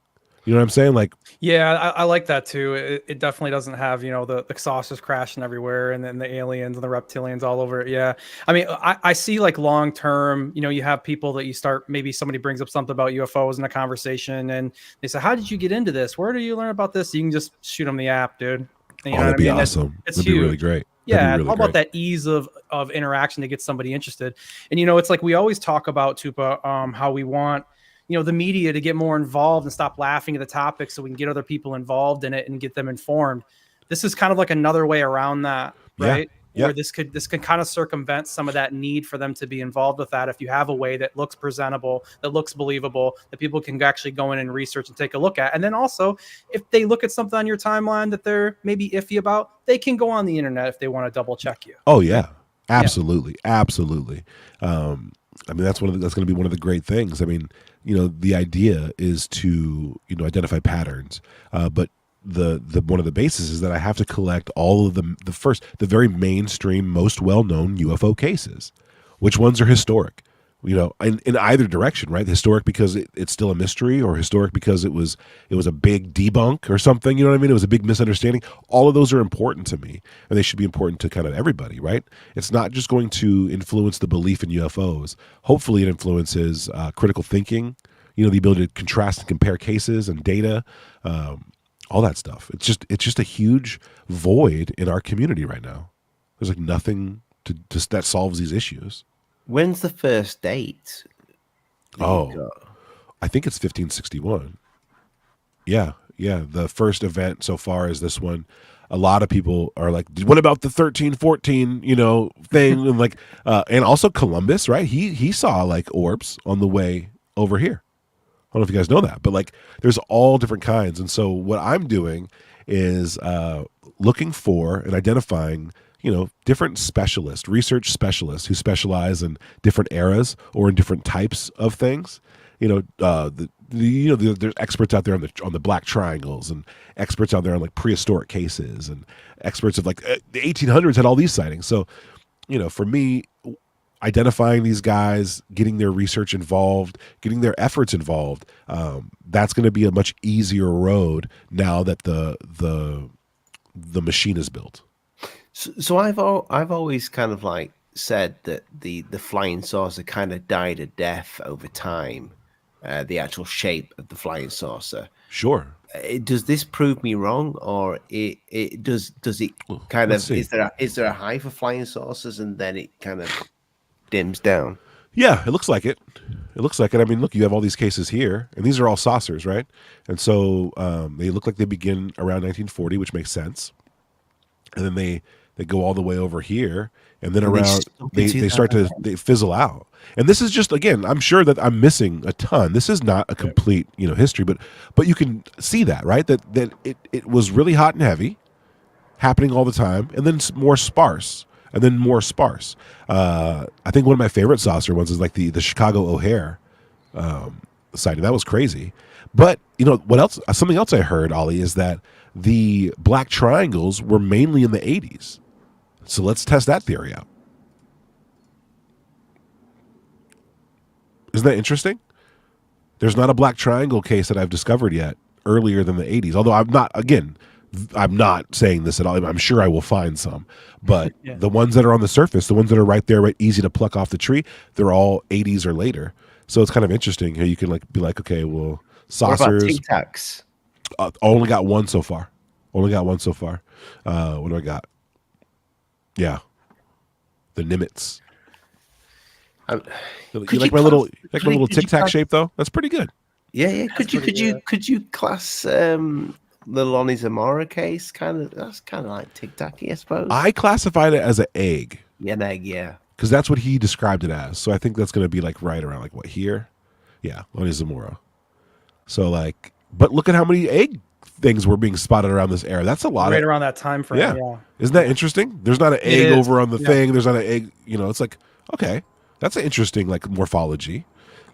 You know what I'm saying? Like, yeah, I like that too. It definitely doesn't have, the saucers crashing everywhere and then the aliens and the reptilians all over it. Yeah. I mean, I see like long term, you have people that you start, maybe somebody brings up something about UFOs in a conversation and they say, how did you get into this? Where do you learn about this? You can just shoot them the app, dude. And, that'd be awesome. That'd be really great. Yeah, it's all about that ease of interaction to get somebody interested. And, it's like we always talk about, Tupa, how we want, the media to get more involved and stop laughing at the topic so we can get other people involved in it and get them informed. This is kind of like another way around that, right? Yeah. Where this could kind of circumvent some of that need for them to be involved with that. If you have a way that looks presentable, that looks believable, that people can actually go in and research and take a look at. And then also, if they look at something on your timeline that they're maybe iffy about, they can go on the internet if they want to double check you. Oh yeah, absolutely. Absolutely. I mean, that's going to be one of the great things. I mean, the idea is to, identify patterns, but the one of the bases is that I have to collect all of the very mainstream, most well-known UFO cases. Which ones are historic? In either direction, right? Historic because it's still a mystery, or historic because it was a big debunk or something. You know what I mean? It was a big misunderstanding. All of those are important to me, and they should be important to kind of everybody, right? It's not just going to influence the belief in UFOs. Hopefully, it influences critical thinking, the ability to contrast and compare cases and data, all that stuff. It's just a huge void in our community right now. There's like nothing that solves these issues. When's the first date? Oh, I think it's 1561. Yeah. The first event so far is this one. A lot of people are like, what about the 1314, thing? And like, and also Columbus, right? He saw like orbs on the way over here. I don't know if you guys know that, but like there's all different kinds. And so what I'm doing is looking for and identifying, different research specialists who specialize in different eras or in different types of things. There's experts out there on the black triangles, and experts out there on like prehistoric cases, and experts of like the 1800s had all these sightings. So, for me, identifying these guys, getting their research involved, getting their efforts involved, that's going to be a much easier road now that the machine is built. So I've always kind of like said that the flying saucer kind of died a death over time. The actual shape of the flying saucer. Sure. Does this prove me wrong, or does it kind of is there a high for flying saucers and then it kind of dims down? Yeah, it looks like it. I mean, look, you have all these cases here, and these are all saucers, right? And so they look like they begin around 1940, which makes sense. And then they go all the way over here, and then around they start to fizzle out. And this is just, again, I'm sure that I'm missing a ton. This is not a complete history, but you can see that, right? That it was really hot and heavy, happening all the time, and then more sparse. And then more sparse. I think one of my favorite saucer ones is like the Chicago O'Hare sighting. That was crazy. But what else? Something else I heard, Ollie, is that the black triangles were mainly in the 80s. So let's test that theory out. Isn't that interesting? There's not a black triangle case that I've discovered yet earlier than the 80s. Although I'm not saying this at all. I'm sure I will find some, but the ones that are on the surface, the ones that are right there, right, easy to pluck off the tree, they're all 80s or later. So it's kind of interesting how you can be like, okay, well, saucers. What about Tic Tacs? Only got one so far. What do I got? Yeah, the Nimitz. You like my little Tic Tac shape though? That's pretty good. Yeah. Could you class the Lonnie Zamora case that's kind of like Tic Tac-y, I suppose? I classified it as an egg. Yeah, an egg, yeah. Because that's what he described it as. So I think that's going to be like right around like what here? Yeah, Lonnie Zamora. So like, but look at how many egg things were being spotted around this era. That's a lot. Right around that time frame. Yeah. Isn't that interesting? There's not an egg over on the thing. There's not an egg. It's like, okay, that's an interesting like morphology.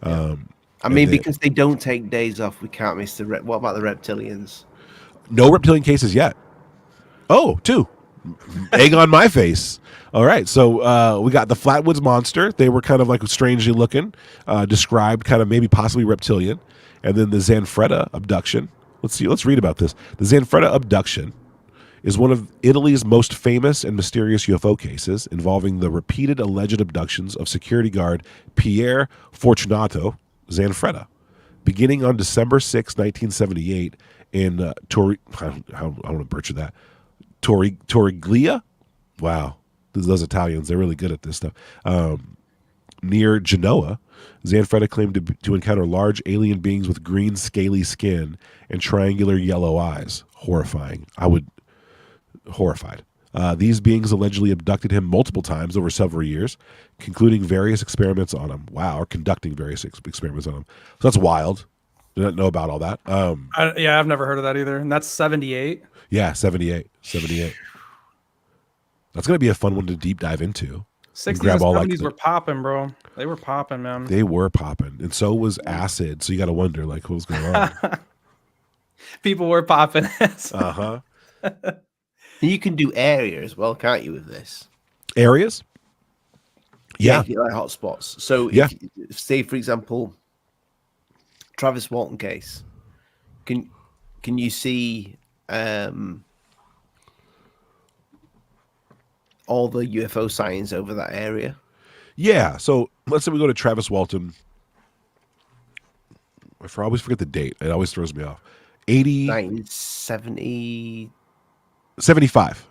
Yeah. Because they don't take days off, we can't miss what about the reptilians? No reptilian cases yet. Oh, 2. Egg on my face. All right. So we got the Flatwoods monster. They were kind of like strangely looking, described kind of maybe possibly reptilian. And then the Zanfretta abduction. Let's read about this. The Zanfretta abduction is one of Italy's most famous and mysterious UFO cases, involving the repeated alleged abductions of security guard Pier Fortunato Zanfretta, beginning on December 6, 1978 in I want to butcher that. Torriglia? Wow. Those Italians, they're really good at this stuff. Near Genoa, Zanfretta claimed to encounter large alien beings with green, scaly skin and triangular yellow eyes. Horrifying. Horrified. These beings allegedly abducted him multiple times over several years, concluding various experiments on him. Wow, or conducting various experiments on him. So that's wild. Did not know about all that. I've never heard of that either. And that's 78. Yeah, 78. That's going to be a fun one to deep dive into. 60s and 70s were popping, bro. They were popping, man. They were popping. And so was acid. So you got to wonder, like, what was going on? People were popping. Uh-huh. You can do area as well, can't you, with this? Areas? Yeah. Like hotspots. So, say, for example, Travis Walton case, can you see all the UFO sightings over that area? Yeah. So let's say we go to Travis Walton. always forget the date. It always throws me off. 80 1970. 75.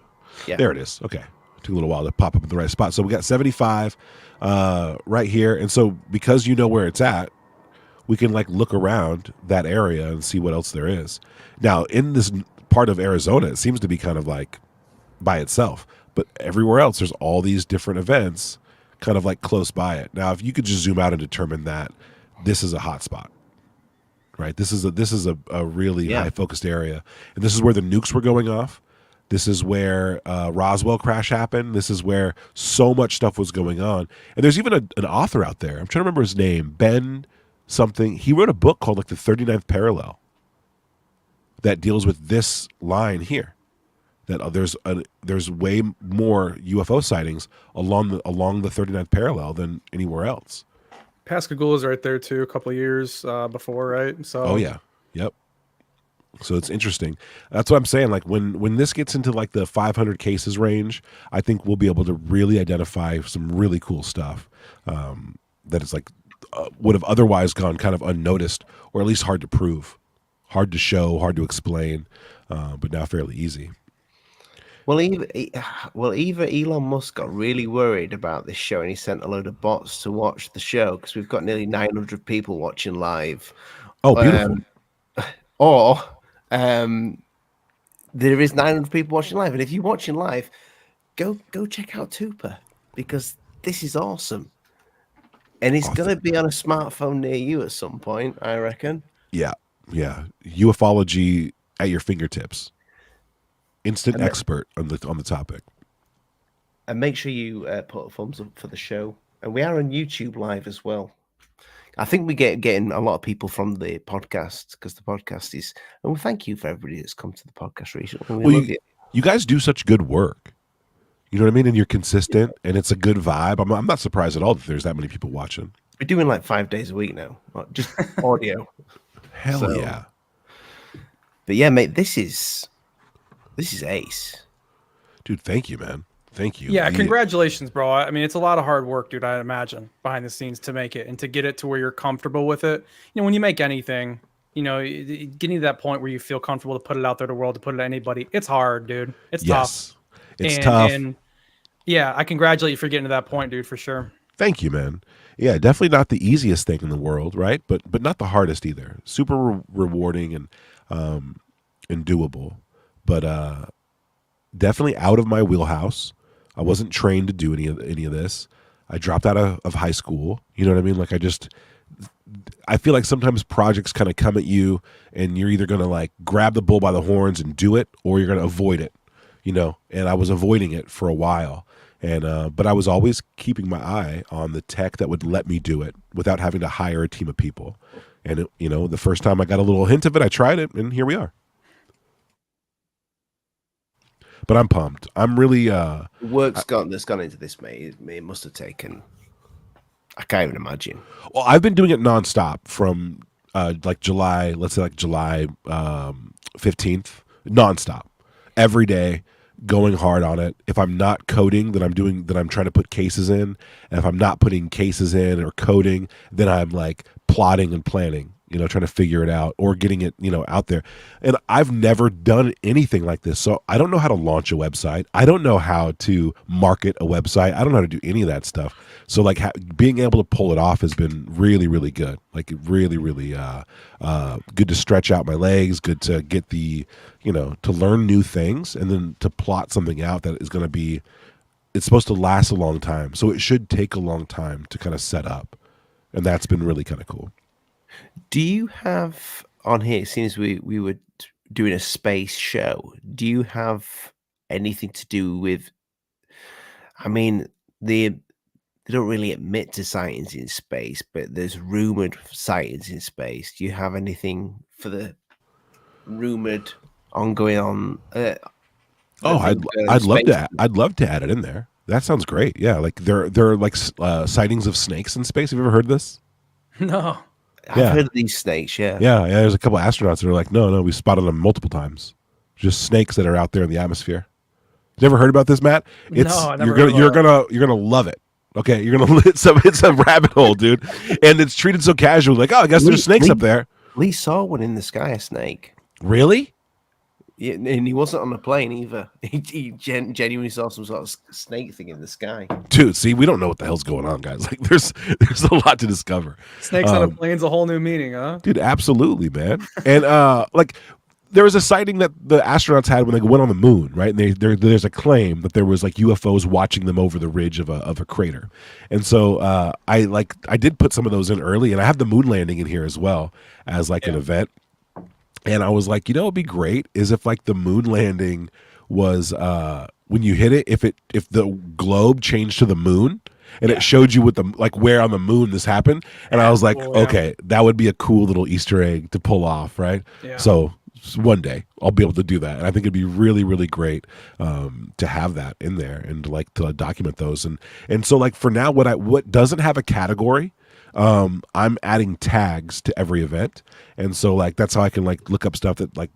Yeah. There it is. Okay. Took a little while to pop up in the right spot. So we got 75 right here. And so because you know where it's at, we can like look around that area and see what else there is. Now, in this part of Arizona, it seems to be kind of like by itself. But everywhere else, there's all these different events kind of like close by it. Now, if you could just zoom out and determine that this is a hot spot, right? This is a really high focused area. And this is where the nukes were going off. This is where Roswell crash happened. This is where so much stuff was going on. And there's even an author out there. I'm trying to remember his name, Ben something. He wrote a book called like the 39th Parallel that deals with this line here. That there's way more UFO sightings along the 39th parallel than anywhere else. Pascagoula's right there too. A couple of years before, right? So. Oh yeah, yep. So it's interesting. That's what I'm saying. Like when this gets into like the 500 cases range, I think we'll be able to really identify some really cool stuff that is like would have otherwise gone kind of unnoticed, or at least hard to prove, hard to show, hard to explain, but now fairly easy. Well, either Elon Musk got really worried about this show and he sent a load of bots to watch the show because we've got nearly 900 people watching live. Oh, beautiful. Or there is 900 people watching live. And if you're watching live, go check out Tupa because this is awesome. And it's going to be on a smartphone near you at some point, I reckon. Yeah. Ufology at your fingertips. Instant expert on the topic. And make sure you put a thumbs up for the show. And we are on YouTube live as well. I think we getting a lot of people from the podcast because the podcast is. And we thank you for everybody that's come to the podcast recently. We love you guys do such good work. You know what I mean? And you're consistent, and it's a good vibe. I'm not surprised at all that there's that many people watching. We're doing like 5 days a week now, just audio. Hell yeah! But yeah, mate, this is ace, dude. Thank you, man. Thank you. Yeah, congratulations, bro. I mean, it's a lot of hard work, dude. I imagine behind the scenes to make it and to get it to where you're comfortable with it. You know, when you make anything, you know, getting to that point where you feel comfortable to put it out there to the world, to put it to anybody, it's hard, dude. It's tough. It's tough. And yeah, I congratulate you for getting to that point, dude, for sure. Thank you, man. Yeah, definitely not the easiest thing in the world, right? But not the hardest either. Super rewarding and doable. But definitely out of my wheelhouse. I wasn't trained to do any of this. I dropped out of high school. You know what I mean? Like I feel like sometimes projects kind of come at you and you're either going to like grab the bull by the horns and do it, or you're going to avoid it, you know? And I was avoiding it for a while. And, but I was always keeping my eye on the tech that would let me do it without having to hire a team of people. And you know, the first time I got a little hint of it, I tried it, and here we are. But I'm pumped. I'm really work's that's gone into this, mate. It must have taken. I can't even imagine. Well, I've been doing it nonstop from like July, let's say like July 15th, nonstop, every day, going hard on it. If I'm not coding, then I'm trying to put cases in. And if I'm not putting cases in or coding, then I'm like plotting and planning, you know, trying to figure it out or getting it, you know, out there. And I've never done anything like this. So I don't know how to launch a website. I don't know how to market a website. I don't know how to do any of that stuff. So like being able to pull it off has been really, really good. Like really, really good to stretch out my legs, good to get the, you know, to learn new things and then to plot something out that is going to be, it's supposed to last a long time. So it should take a long time to kind of set up. And that's been really kind of cool. Do you have on here, since we were doing a space show, do you have anything to do with, I mean, they don't really admit to sightings in space, but there's rumored sightings in space. Do you have anything for the rumored ongoing on? I'd love to add it in there. That sounds great. Yeah, like there are like sightings of snakes in space. Have you ever heard this? No. I've heard of these snakes, yeah. Yeah. There's a couple of astronauts that are like, no, we spotted them multiple times. Just snakes that are out there in the atmosphere. You ever heard about this, Matt? No, I never you're gonna love it. Okay, it's a rabbit hole, dude, and it's treated so casually. Like, oh, I guess there's snakes up there. Lee saw one in the sky, a snake. Really? Yeah, and he wasn't on the plane either. He genuinely saw some sort of snake thing in the sky. Dude, see, we don't know what the hell's going on, guys. Like, there's a lot to discover. Snakes on a plane's a whole new meaning, huh? Dude, absolutely, man. And like, there was a sighting that the astronauts had when they went on the moon, right? And there's a claim that there was like UFOs watching them over the ridge of a crater. And so I did put some of those in early, and I have the moon landing in here as well as like an event. And I was like, it'd be great is if like the moon landing was when you hit it, if the globe changed to the moon and it showed you where on the moon this happened. And I was like, okay, that would be a cool little Easter egg to pull off, right? Yeah. So one day I'll be able to do that. And I think it'd be really, really great to have that in there and to document those. And so like for now, what doesn't have a category, I'm adding tags to every event. And so like that's how I can like look up stuff that like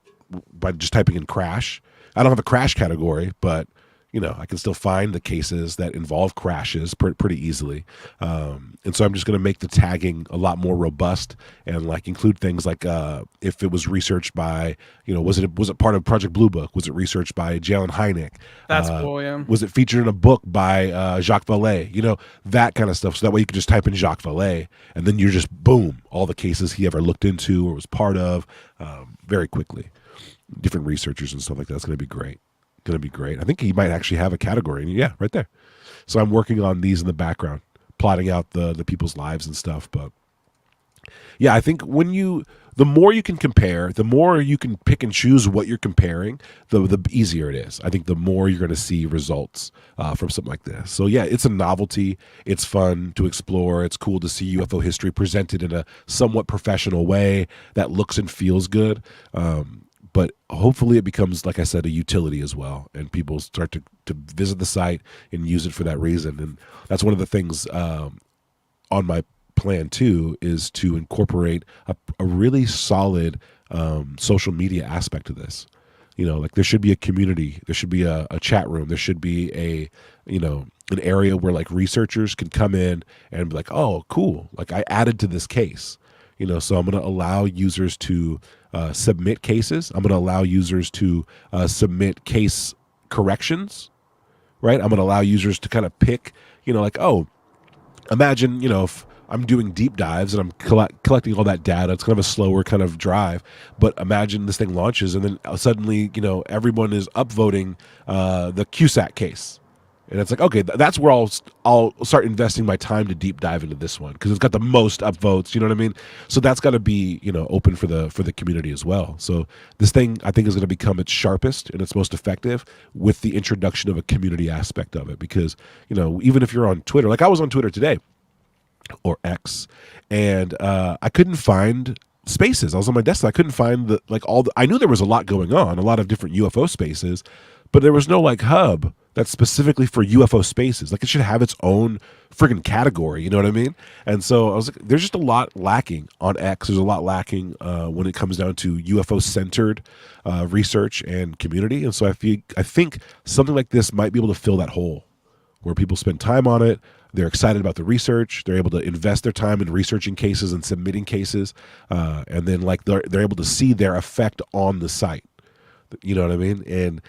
by just typing in crash. I don't have a crash category, but I can still find the cases that involve crashes pretty easily. And so I'm just going to make the tagging a lot more robust and like include things like if it was researched by, was it part of Project Blue Book? Was it researched by Jalen Hynek? That's cool, yeah. Was it featured in a book by Jacques Vallée? That kind of stuff. So that way you can just type in Jacques Vallée and then you're just, boom, all the cases he ever looked into or was part of very quickly. Different researchers and stuff like that's going to be great. I think he might actually have a category. Yeah, right there. So I'm working on these in the background, plotting out the people's lives and stuff. But yeah, I think the more you can compare, the more you can pick and choose what you're comparing, the easier it is. I think the more you're going to see results from something like this. So yeah, it's a novelty. It's fun to explore. It's cool to see UFO history presented in a somewhat professional way that looks and feels good. But hopefully it becomes, like I said, a utility as well. And people start to visit the site and use it for that reason. And that's one of the things on my plan, too, is to incorporate a really solid social media aspect to this. Like there should be a community. There should be a chat room. There should be an area where like researchers can come in and be like, oh, cool. Like I added to this case. So I'm going to allow users to submit cases. I'm going to allow users to submit case corrections, right? I'm going to allow users to kind of pick, like, oh, imagine, if I'm doing deep dives and I'm collecting all that data. It's kind of a slower kind of drive, but imagine this thing launches and then suddenly, everyone is upvoting the CUSAT case. And it's like, okay, that's where I'll start investing my time to deep dive into this one because it's got the most upvotes. You know what I mean? So that's got to be open for the community as well. So this thing I think is going to become its sharpest and its most effective with the introduction of a community aspect of it. Because even if you're on Twitter, like I was on Twitter today or X, and I couldn't find spaces. I was on my desktop. I couldn't find I knew there was a lot going on, a lot of different UFO spaces, but there was no like hub that's specifically for UFO spaces. Like it should have its own friggin' category, you know what I mean? And so I was like, there's just a lot lacking on X. There's a lot lacking when it comes down to UFO-centered research and community. And so I think something like this might be able to fill that hole where people spend time on it. They're excited about the research. They're able to invest their time in researching cases and submitting cases. And then like they're able to see their effect on the site. You know what I mean? And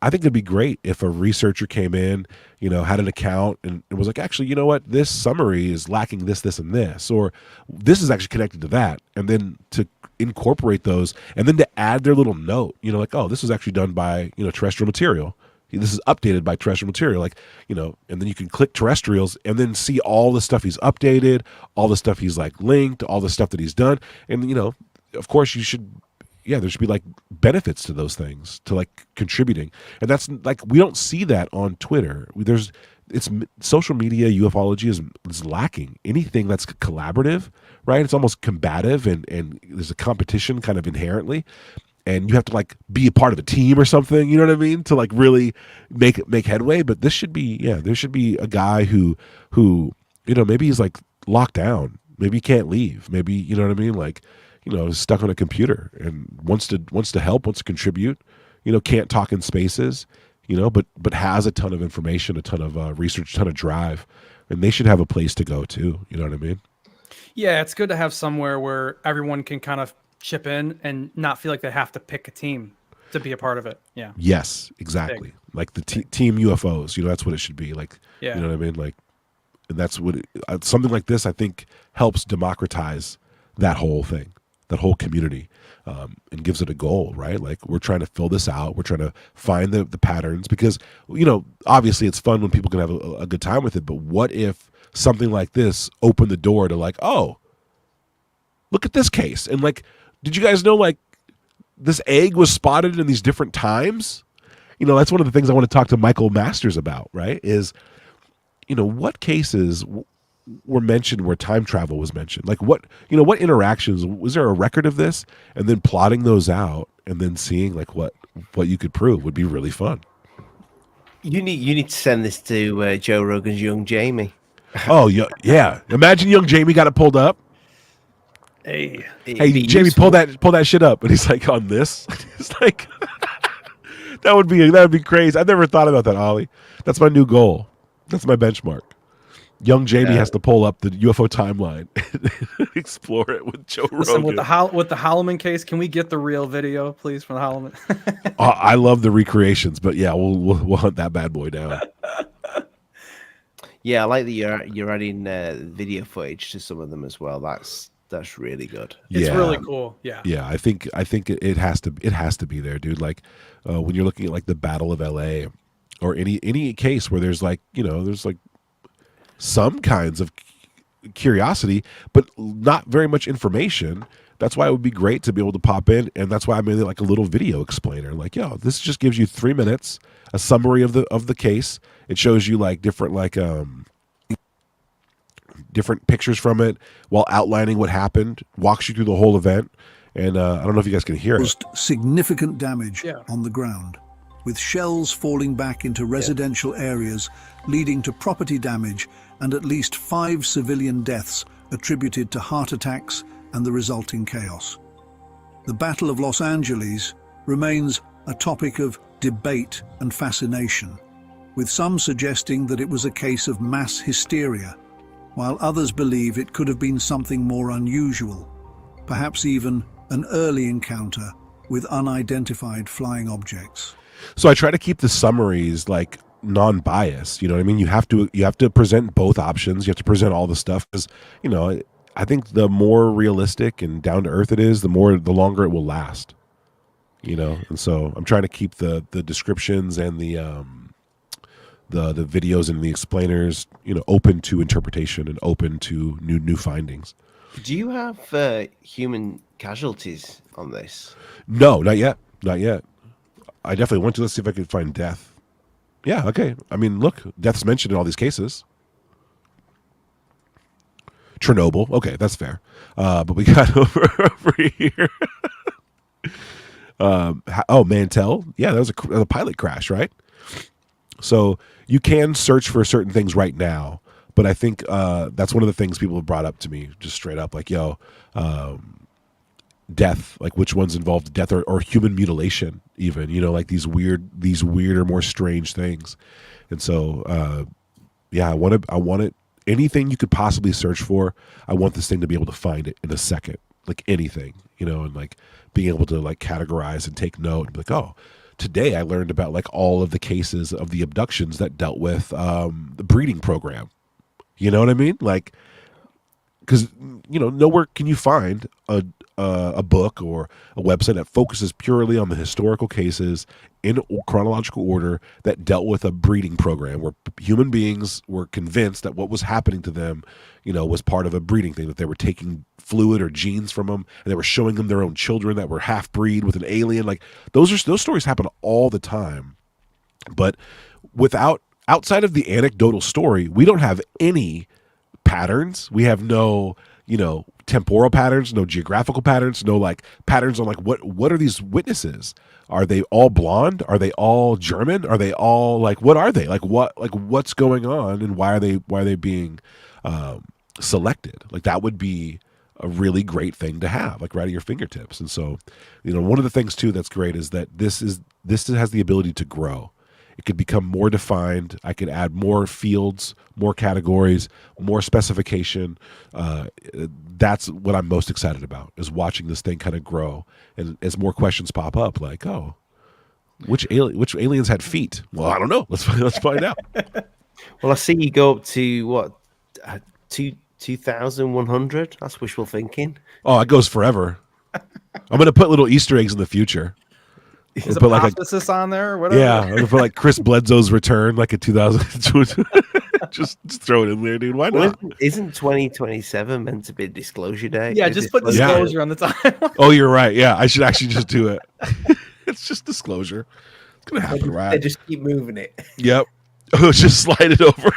I think it'd be great if a researcher came in, had an account and was like, actually, you know what? This summary is lacking this, this, and this, or this is actually connected to that. And then to incorporate those and then to add their little note, like, oh, this was actually done by, Terrestrial Material. This is updated by Terrestrial Material, like, and then you can click Terrestrials and then see all the stuff he's updated, all the stuff he's like linked, all the stuff that he's done. And, of course there should be like benefits to those things, to like contributing. And that's like, we don't see that on Twitter. It's social media ufology is lacking anything that's collaborative, right? It's almost combative and there's a competition kind of inherently. And you have to like be a part of a team or something, you know what I mean? To like really make headway. But this should be, there should be a guy who, maybe he's like locked down. Maybe he can't leave. Maybe, you know what I mean? Like, is stuck on a computer and wants to help, wants to contribute, can't talk in spaces, but has a ton of information, a ton of research, a ton of drive, and they should have a place to go too. You know what I mean? Yeah, it's good to have somewhere where everyone can kind of chip in and not feel like they have to pick a team to be a part of it. Yeah. Yes, exactly. Like the team UFOs, that's what it should be. Like, Yeah. you know what I mean? Like, and that's what something like this, I think, helps democratize that whole thing, that whole community, and gives it a goal, right? Like, we're trying to fill this out. We're trying to find the patterns because, obviously it's fun when people can have a good time with it. But what if something like this opened the door to like, oh, look at this case. And like, did you guys know like this egg was spotted in these different times? That's one of the things I want to talk to Michael Masters about, right? Is, what cases were mentioned where time travel was mentioned? Like what interactions, was there a record of this? And then plotting those out and then seeing like what you could prove would be really fun. You need to send this to Joe Rogan's Young Jamie. Oh, yeah. Imagine Young Jamie got it pulled up. Hey, Jamie, pull that shit up. And he's like, on this? It's like, that would be crazy. I've never thought about that, Ollie. That's my new goal. That's my benchmark. Young Jamie has to pull up the UFO timeline and explore it with Joe Rogan. With the Holloman case, can we get the real video, please, from the Holloman? I love the recreations, but yeah, we'll hunt that bad boy down. Yeah, I like that you're adding video footage to some of them as well. That's really good. It's really cool. Yeah. Yeah, I think it has to be there, dude. Like when you're looking at like the Battle of LA or any case where there's like, there's like some kinds of curiosity, but not very much information. That's why it would be great to be able to pop in, and that's why I made it like a little video explainer. Like, this just gives you 3 minutes, a summary of the case. It shows you like different different pictures from it while outlining what happened, walks you through the whole event, and I don't know if you guys can hear it. Significant damage on the ground, with shells falling back into residential areas, leading to property damage and at least 5 civilian deaths attributed to heart attacks and the resulting chaos. The Battle of Los Angeles remains a topic of debate and fascination, with some suggesting that it was a case of mass hysteria, while others believe it could have been something more unusual, perhaps even an early encounter with unidentified flying objects. So I try to keep the summaries like non-biased. You know what I mean? You have to present both options. You have to present all the stuff because, I think the more realistic and down to earth it is, the longer it will last. And so I'm trying to keep the descriptions and the videos and the explainers, open to interpretation and open to new findings. Do you have human casualties on this? No, not yet. Not yet. I definitely want to. Let's see if I can find death. Yeah, okay. I mean, look, death's mentioned in all these cases. Chernobyl. Okay, that's fair. But we got over here. Mantell. Yeah, that was a pilot crash, right? So you can search for certain things right now, but I think that's one of the things people have brought up to me just straight up, like, death, like which ones involved death or human mutilation, even, like these weird or more strange things. And so, I want it. Anything you could possibly search for, I want this thing to be able to find it in a second, like anything, and like being able to like categorize and take note and be like, oh, today I learned about like all of the cases of the abductions that dealt with the breeding program. You know what I mean? Like, because nowhere can you find a book or a website that focuses purely on the historical cases in chronological order that dealt with a breeding program where human beings were convinced that what was happening to them, was part of a breeding thing, that they were taking fluid or genes from them and they were showing them their own children that were half breed with an alien. Like those stories happen all the time, but outside of the anecdotal story, we don't have any patterns. We have no, temporal patterns, no geographical patterns, no like patterns on like what are these witnesses? Are they all blonde? Are they all German? Are they all like, what are they? Like what's going on and why are they being selected? Like that would be a really great thing to have, like right at your fingertips. And so, one of the things too that's great is that this has the ability to grow. It could become more defined. I could add more fields, more categories, more specification. That's what I'm most excited about, is watching this thing kind of grow. And as more questions pop up, like, oh, which aliens had feet? Well, I don't know. Let's find out. Well, I see you go up to what, 2,100? That's wishful thinking. Oh, it goes forever. I'm going to put little Easter eggs in the future. Is Put a like hypothesis on there or whatever? Yeah, I'm going to put like Chris Bledsoe's return, like a 2000. just throw it in there, dude. Why not? Isn't 2027 meant to be disclosure day? Yeah, just put disclosure on the timeline. Oh, you're right. Yeah, I should actually just do it. It's just disclosure. It's going to happen, right? They just keep moving it. Yep. Just slide it over.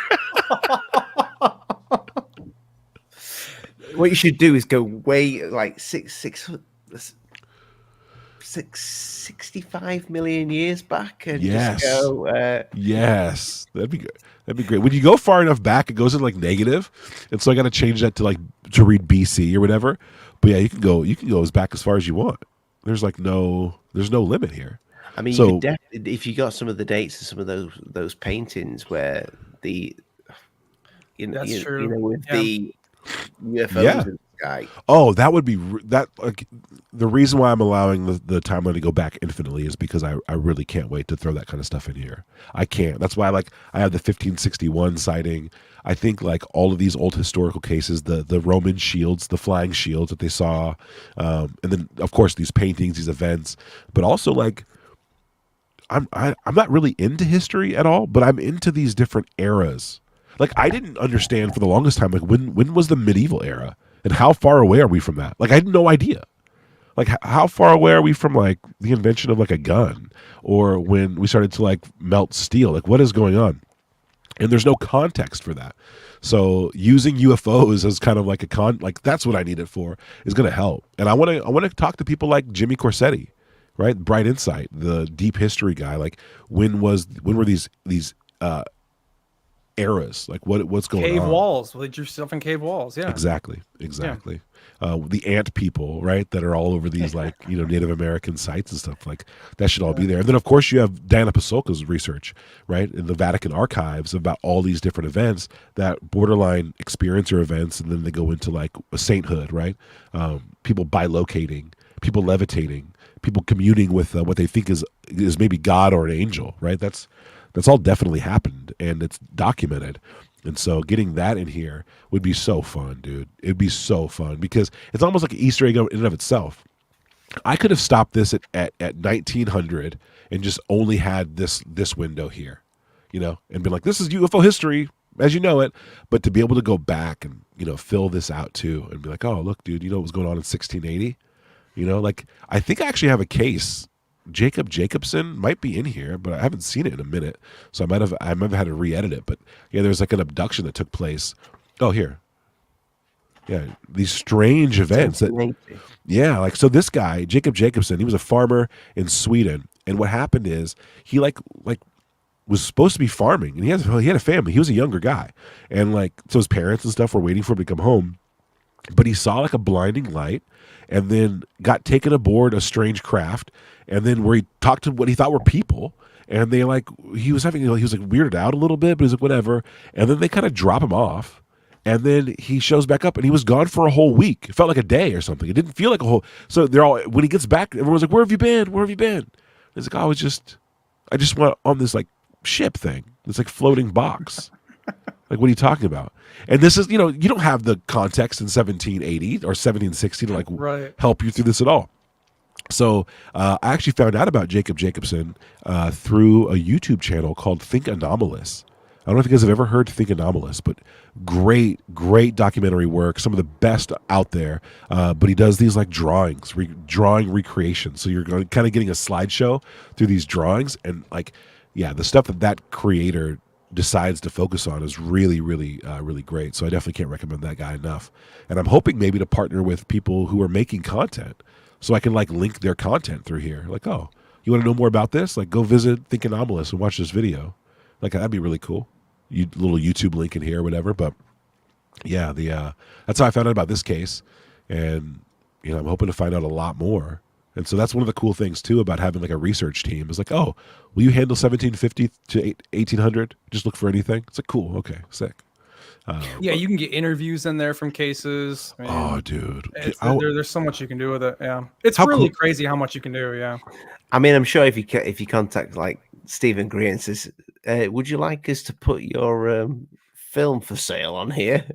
What you should do is go way like 65 million years back and Yes. just go. Yes, that'd be good. That'd be great. When you go far enough back, it goes in like negative, and so I got to change that to read BC or whatever. But yeah, you can go as back as far as you want. There's no limit here. I mean, so, you could definitely, if you got some of the dates of some of those paintings where the with the UFOs in the sky. Oh, that would be the reason why I'm allowing the timeline to go back infinitely is because I really can't wait to throw that kind of stuff in here. I can't. That's why I have the 1561 sighting. I think all of these old historical cases, the Roman shields, the flying shields that they saw, and then of course these paintings, these events, but also I'm not really into history at all, but I'm into these different eras. I didn't understand for the longest time, when was the medieval era and how far away are we from that? I had no idea. How far away are we from the invention of a gun, or when we started to melt steel? What is going on? And there's no context for that. So using UFOs as kind of that's what I need it for, is going to help. And I want to talk to people like Jimmy Corsetti, right? Bright Insight, the deep history guy. When were these eras? What's going on? Cave walls. With yourself in cave walls. Yeah. Exactly. Yeah. The ant people, right? That are all over these Native American sites and stuff. That should all be there. And then of course you have Diana Pasulka's research, right? In the Vatican archives about all these different events that borderline experiencer events, and then they go into a sainthood, right? People bilocating, people levitating, people communing with what they think is maybe God or an angel, right? That's all definitely happened, and it's documented. And so getting that in here would be so fun, dude. It'd be so fun because it's almost like an Easter egg in and of itself. I could have stopped this at 1900 and just only had this window here, and been like, this is UFO history as you know it. But to be able to go back and, fill this out too and be like, oh, look, dude, what was going on in 1680? I think I actually have a case. Jacob Jacobson might be in here, but I haven't seen it in a minute. So I might have had to re-edit it. But yeah, there's an abduction that took place. Oh, here. Yeah, these strange events so this guy, Jacob Jacobson, he was a farmer in Sweden. And what happened is he was supposed to be farming, and he had a family. He was a younger guy. And so his parents and stuff were waiting for him to come home. But he saw a blinding light, and then got taken aboard a strange craft, and then where he talked to what he thought were people, and they he was weirded out a little bit, but he's whatever, and then they kind of drop him off, and then he shows back up, and he was gone for a whole week. It felt like a day or something. It didn't feel like a whole. So they're all, when he gets back, everyone's like, "Where have you been? Where have you been?" And he's like, "Oh, I just went on this ship thing. It's floating box." What are you talking about? And this is, you don't have the context in 1780 or 1760 to help you through this at all. So I actually found out about Jacob Jacobson through a YouTube channel called Think Anomalous. I don't know if you guys have ever heard Think Anomalous, but great documentary work, some of the best out there. But he does these drawings, drawing recreations. So you're kind of getting a slideshow through these drawings, and the stuff that creator decides to focus on is really, really, really great. So I definitely can't recommend that guy enough. And I'm hoping maybe to partner with people who are making content, so I can link their content through here. Oh, you want to know more about this? Go visit Think Anomalous and watch this video. That'd be really cool. Little YouTube link in here or whatever. But yeah, that's how I found out about this case. And I'm hoping to find out a lot more And so that's one of the cool things too about having like a research team is like, oh, will you handle 1750 to 1800? Just look for anything. It's like, cool. Okay, sick. Yeah, you can get interviews in there from cases. I mean, Oh, dude. there's so much you can do with it. Yeah, it's How really cool- crazy how much you can do. Yeah. I mean, I'm sure if you contact like Stephen Greer and says, "Would you like us to put your film for sale on here?"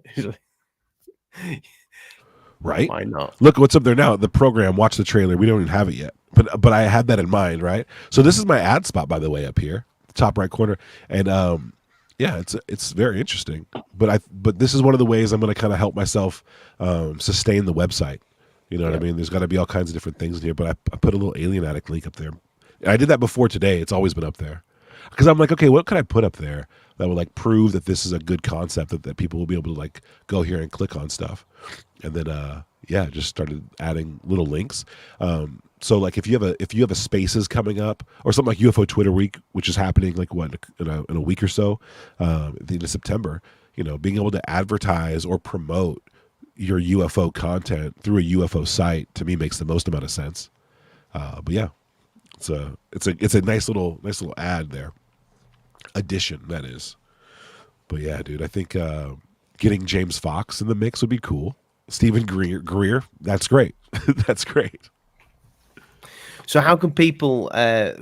Right? Why not? Look what's up there now. The program, watch the trailer. We don't even have it yet, but I had that in mind, right? So this is my ad spot, by the way, up here, top right corner, and yeah, it's very interesting. But this is one of the ways I'm going to kind of help myself sustain the website. You know what I mean? There's got to be all kinds of different things in here, but I put a little Alien Addict link up there. And I did that before today. It's always been up there because I'm like, okay, what can I put up there that will like prove that this is a good concept that people will be able to like go here and click on stuff. And then yeah, just started adding little links. So like if you have a Spaces coming up or something like UFO Twitter Week, which is happening like what in a week or so, at the end of September, you know, being able to advertise or promote your UFO content through a UFO site to me makes the most amount of sense. But yeah, it's a nice little ad there, addition that is. But yeah, dude, I think getting James Fox in the mix would be cool. Stephen Greer, that's great. That's great. So how can people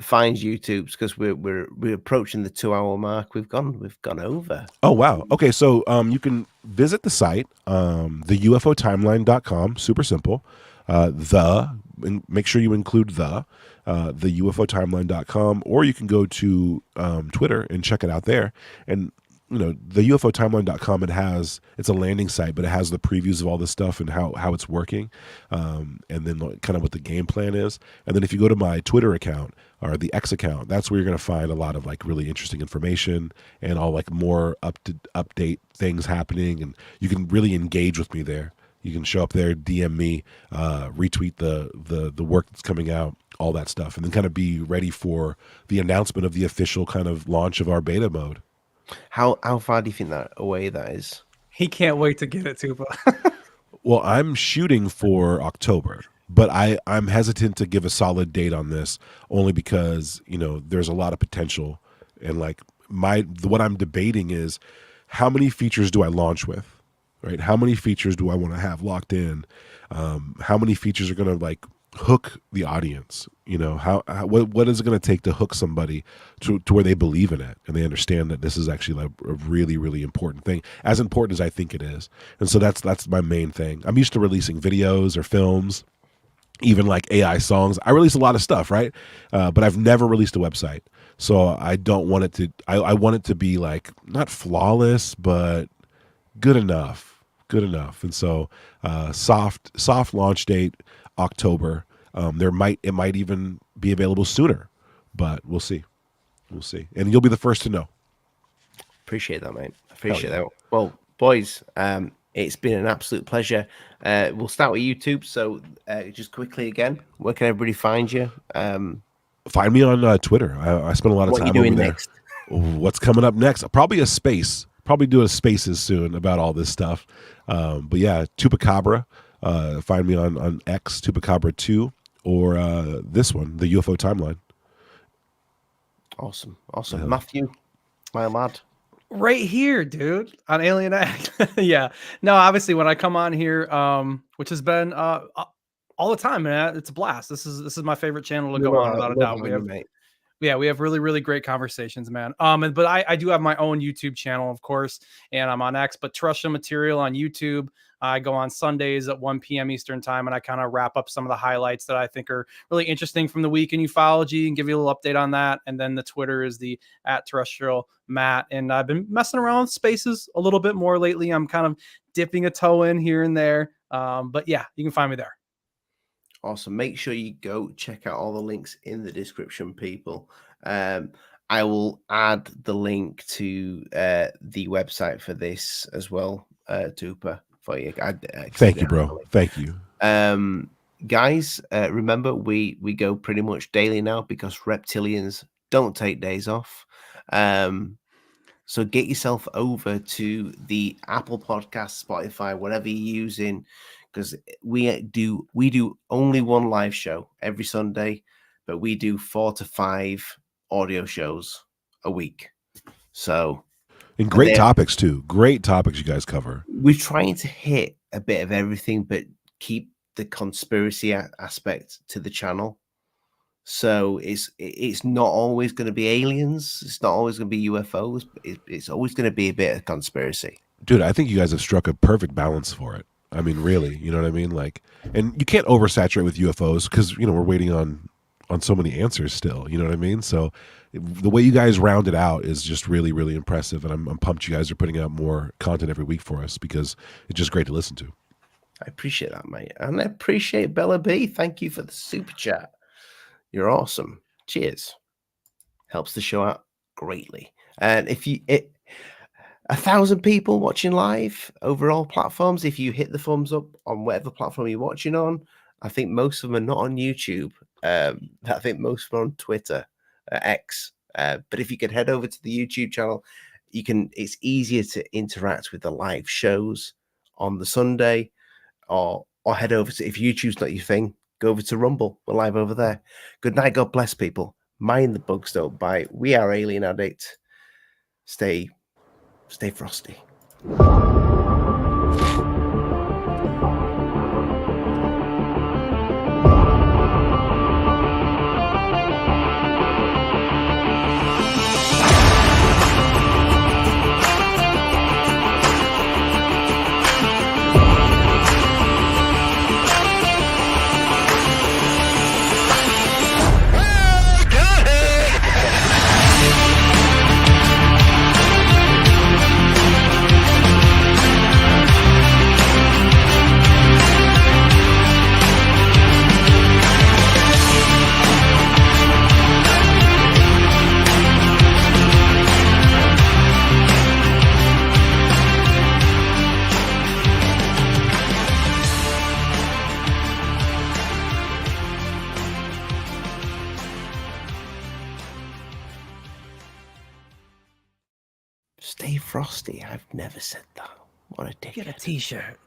find YouTube's? Because we're approaching the 2-hour mark. We've gone over. Oh wow. Okay, so you can visit the site, theufotimeline.com. Super simple. Make sure you include the ufotimeline.com, or you can go to Twitter and check it out there. And you know, the ufotimeline.com, it's a landing site, but it has the previews of all this stuff and how it's working, and then kind of what the game plan is. And then if you go to my Twitter account or the X account, that's where you're going to find a lot of like really interesting information and all like more update things happening, and you can really engage with me there. You can show up there, DM me, retweet the work that's coming out, all that stuff, and then kind of be ready for the announcement of the official kind of launch of our beta mode. How far do you think that is? He can't wait to get it, Tupa. Well, I'm shooting for October, but I'm hesitant to give a solid date on this only because, you know, there's a lot of potential, and like what I'm debating is how many features do I launch with, right? How many features do I want to have locked in? How many features are going to like hook the audience? You know, what is it going to take to hook somebody to where they believe in it and they understand that this is actually like a really, really important thing, as important as I think it is. And so that's my main thing. I'm used to releasing videos or films, even like AI songs. I release a lot of stuff, right? But I've never released a website. So I don't want it to, I want it to be like not flawless, but good enough. And so soft launch date, October. It might even be available sooner, but we'll see. And you'll be the first to know. Appreciate that, mate. Appreciate that. Well, boys, it's been an absolute pleasure. We'll start with YouTube. So just quickly again, where can everybody find you? Find me on Twitter. I spend a lot of time over there. Next? What's coming up next? Probably a space. Probably do a Spaces soon about all this stuff. But yeah, TUPACABRA. Find me on X, TUPACABRA 2, or this one, the UFO Timeline. Awesome. Matthew, my lad. Right here, dude, on Alien Act. Yeah. No, obviously when I come on here, which has been all the time, man, it's a blast. This is my favorite channel to go on without a doubt. We have really, really great conversations, man. But I do have my own YouTube channel, of course, and I'm on X, but Terrestrial Material on YouTube. I go on Sundays at 1 p.m. Eastern time, and I kind of wrap up some of the highlights that I think are really interesting from the week in ufology and give you a little update on that. And then the Twitter is the @TerrestrialMatt. And I've been messing around with Spaces a little bit more lately. I'm kind of dipping a toe in here and there. But yeah, you can find me there. Awesome. Make sure you go check out all the links in the description, people. I will add the link to the website for this as well, Tupa, for you. Thank you, bro. Thank you. Guys, remember, we go pretty much daily now because reptilians don't take days off. So get yourself over to the Apple Podcast, Spotify, whatever you're using. because we do only one live show every Sunday, but we do 4 to 5 audio shows a week. So, and great topics too. Great topics you guys cover. We're trying to hit a bit of everything, but keep the conspiracy aspect to the channel. So it's not always going to be aliens. It's not always going to be UFOs. It's always going to be a bit of conspiracy. Dude, I think you guys have struck a perfect balance for it. I mean, really, you know what I mean? Like, and you can't oversaturate with UFOs because, you know, we're waiting on so many answers still, you know what I mean? So the way you guys round it out is just really, really impressive. And I'm pumped you guys are putting out more content every week for us because it's just great to listen to. I appreciate that, mate. And I appreciate Bella B. Thank you for the super chat. You're awesome. Cheers. Helps the show out greatly. And if 1,000 people watching live over all platforms, if you hit the thumbs up on whatever platform you're watching on, I think most of them are not on YouTube. I think most of them are on Twitter, X. But if you could head over to the YouTube channel, you can. It's easier to interact with the live shows on the Sunday, or head over to, if YouTube's not your thing, go over to Rumble. We're live over there. Good night. God bless people. Mind the bugs don't bite. We are Alien Addict. Stay frosty. Stay frosty. I've never said that. What a dickhead. Get a t-shirt.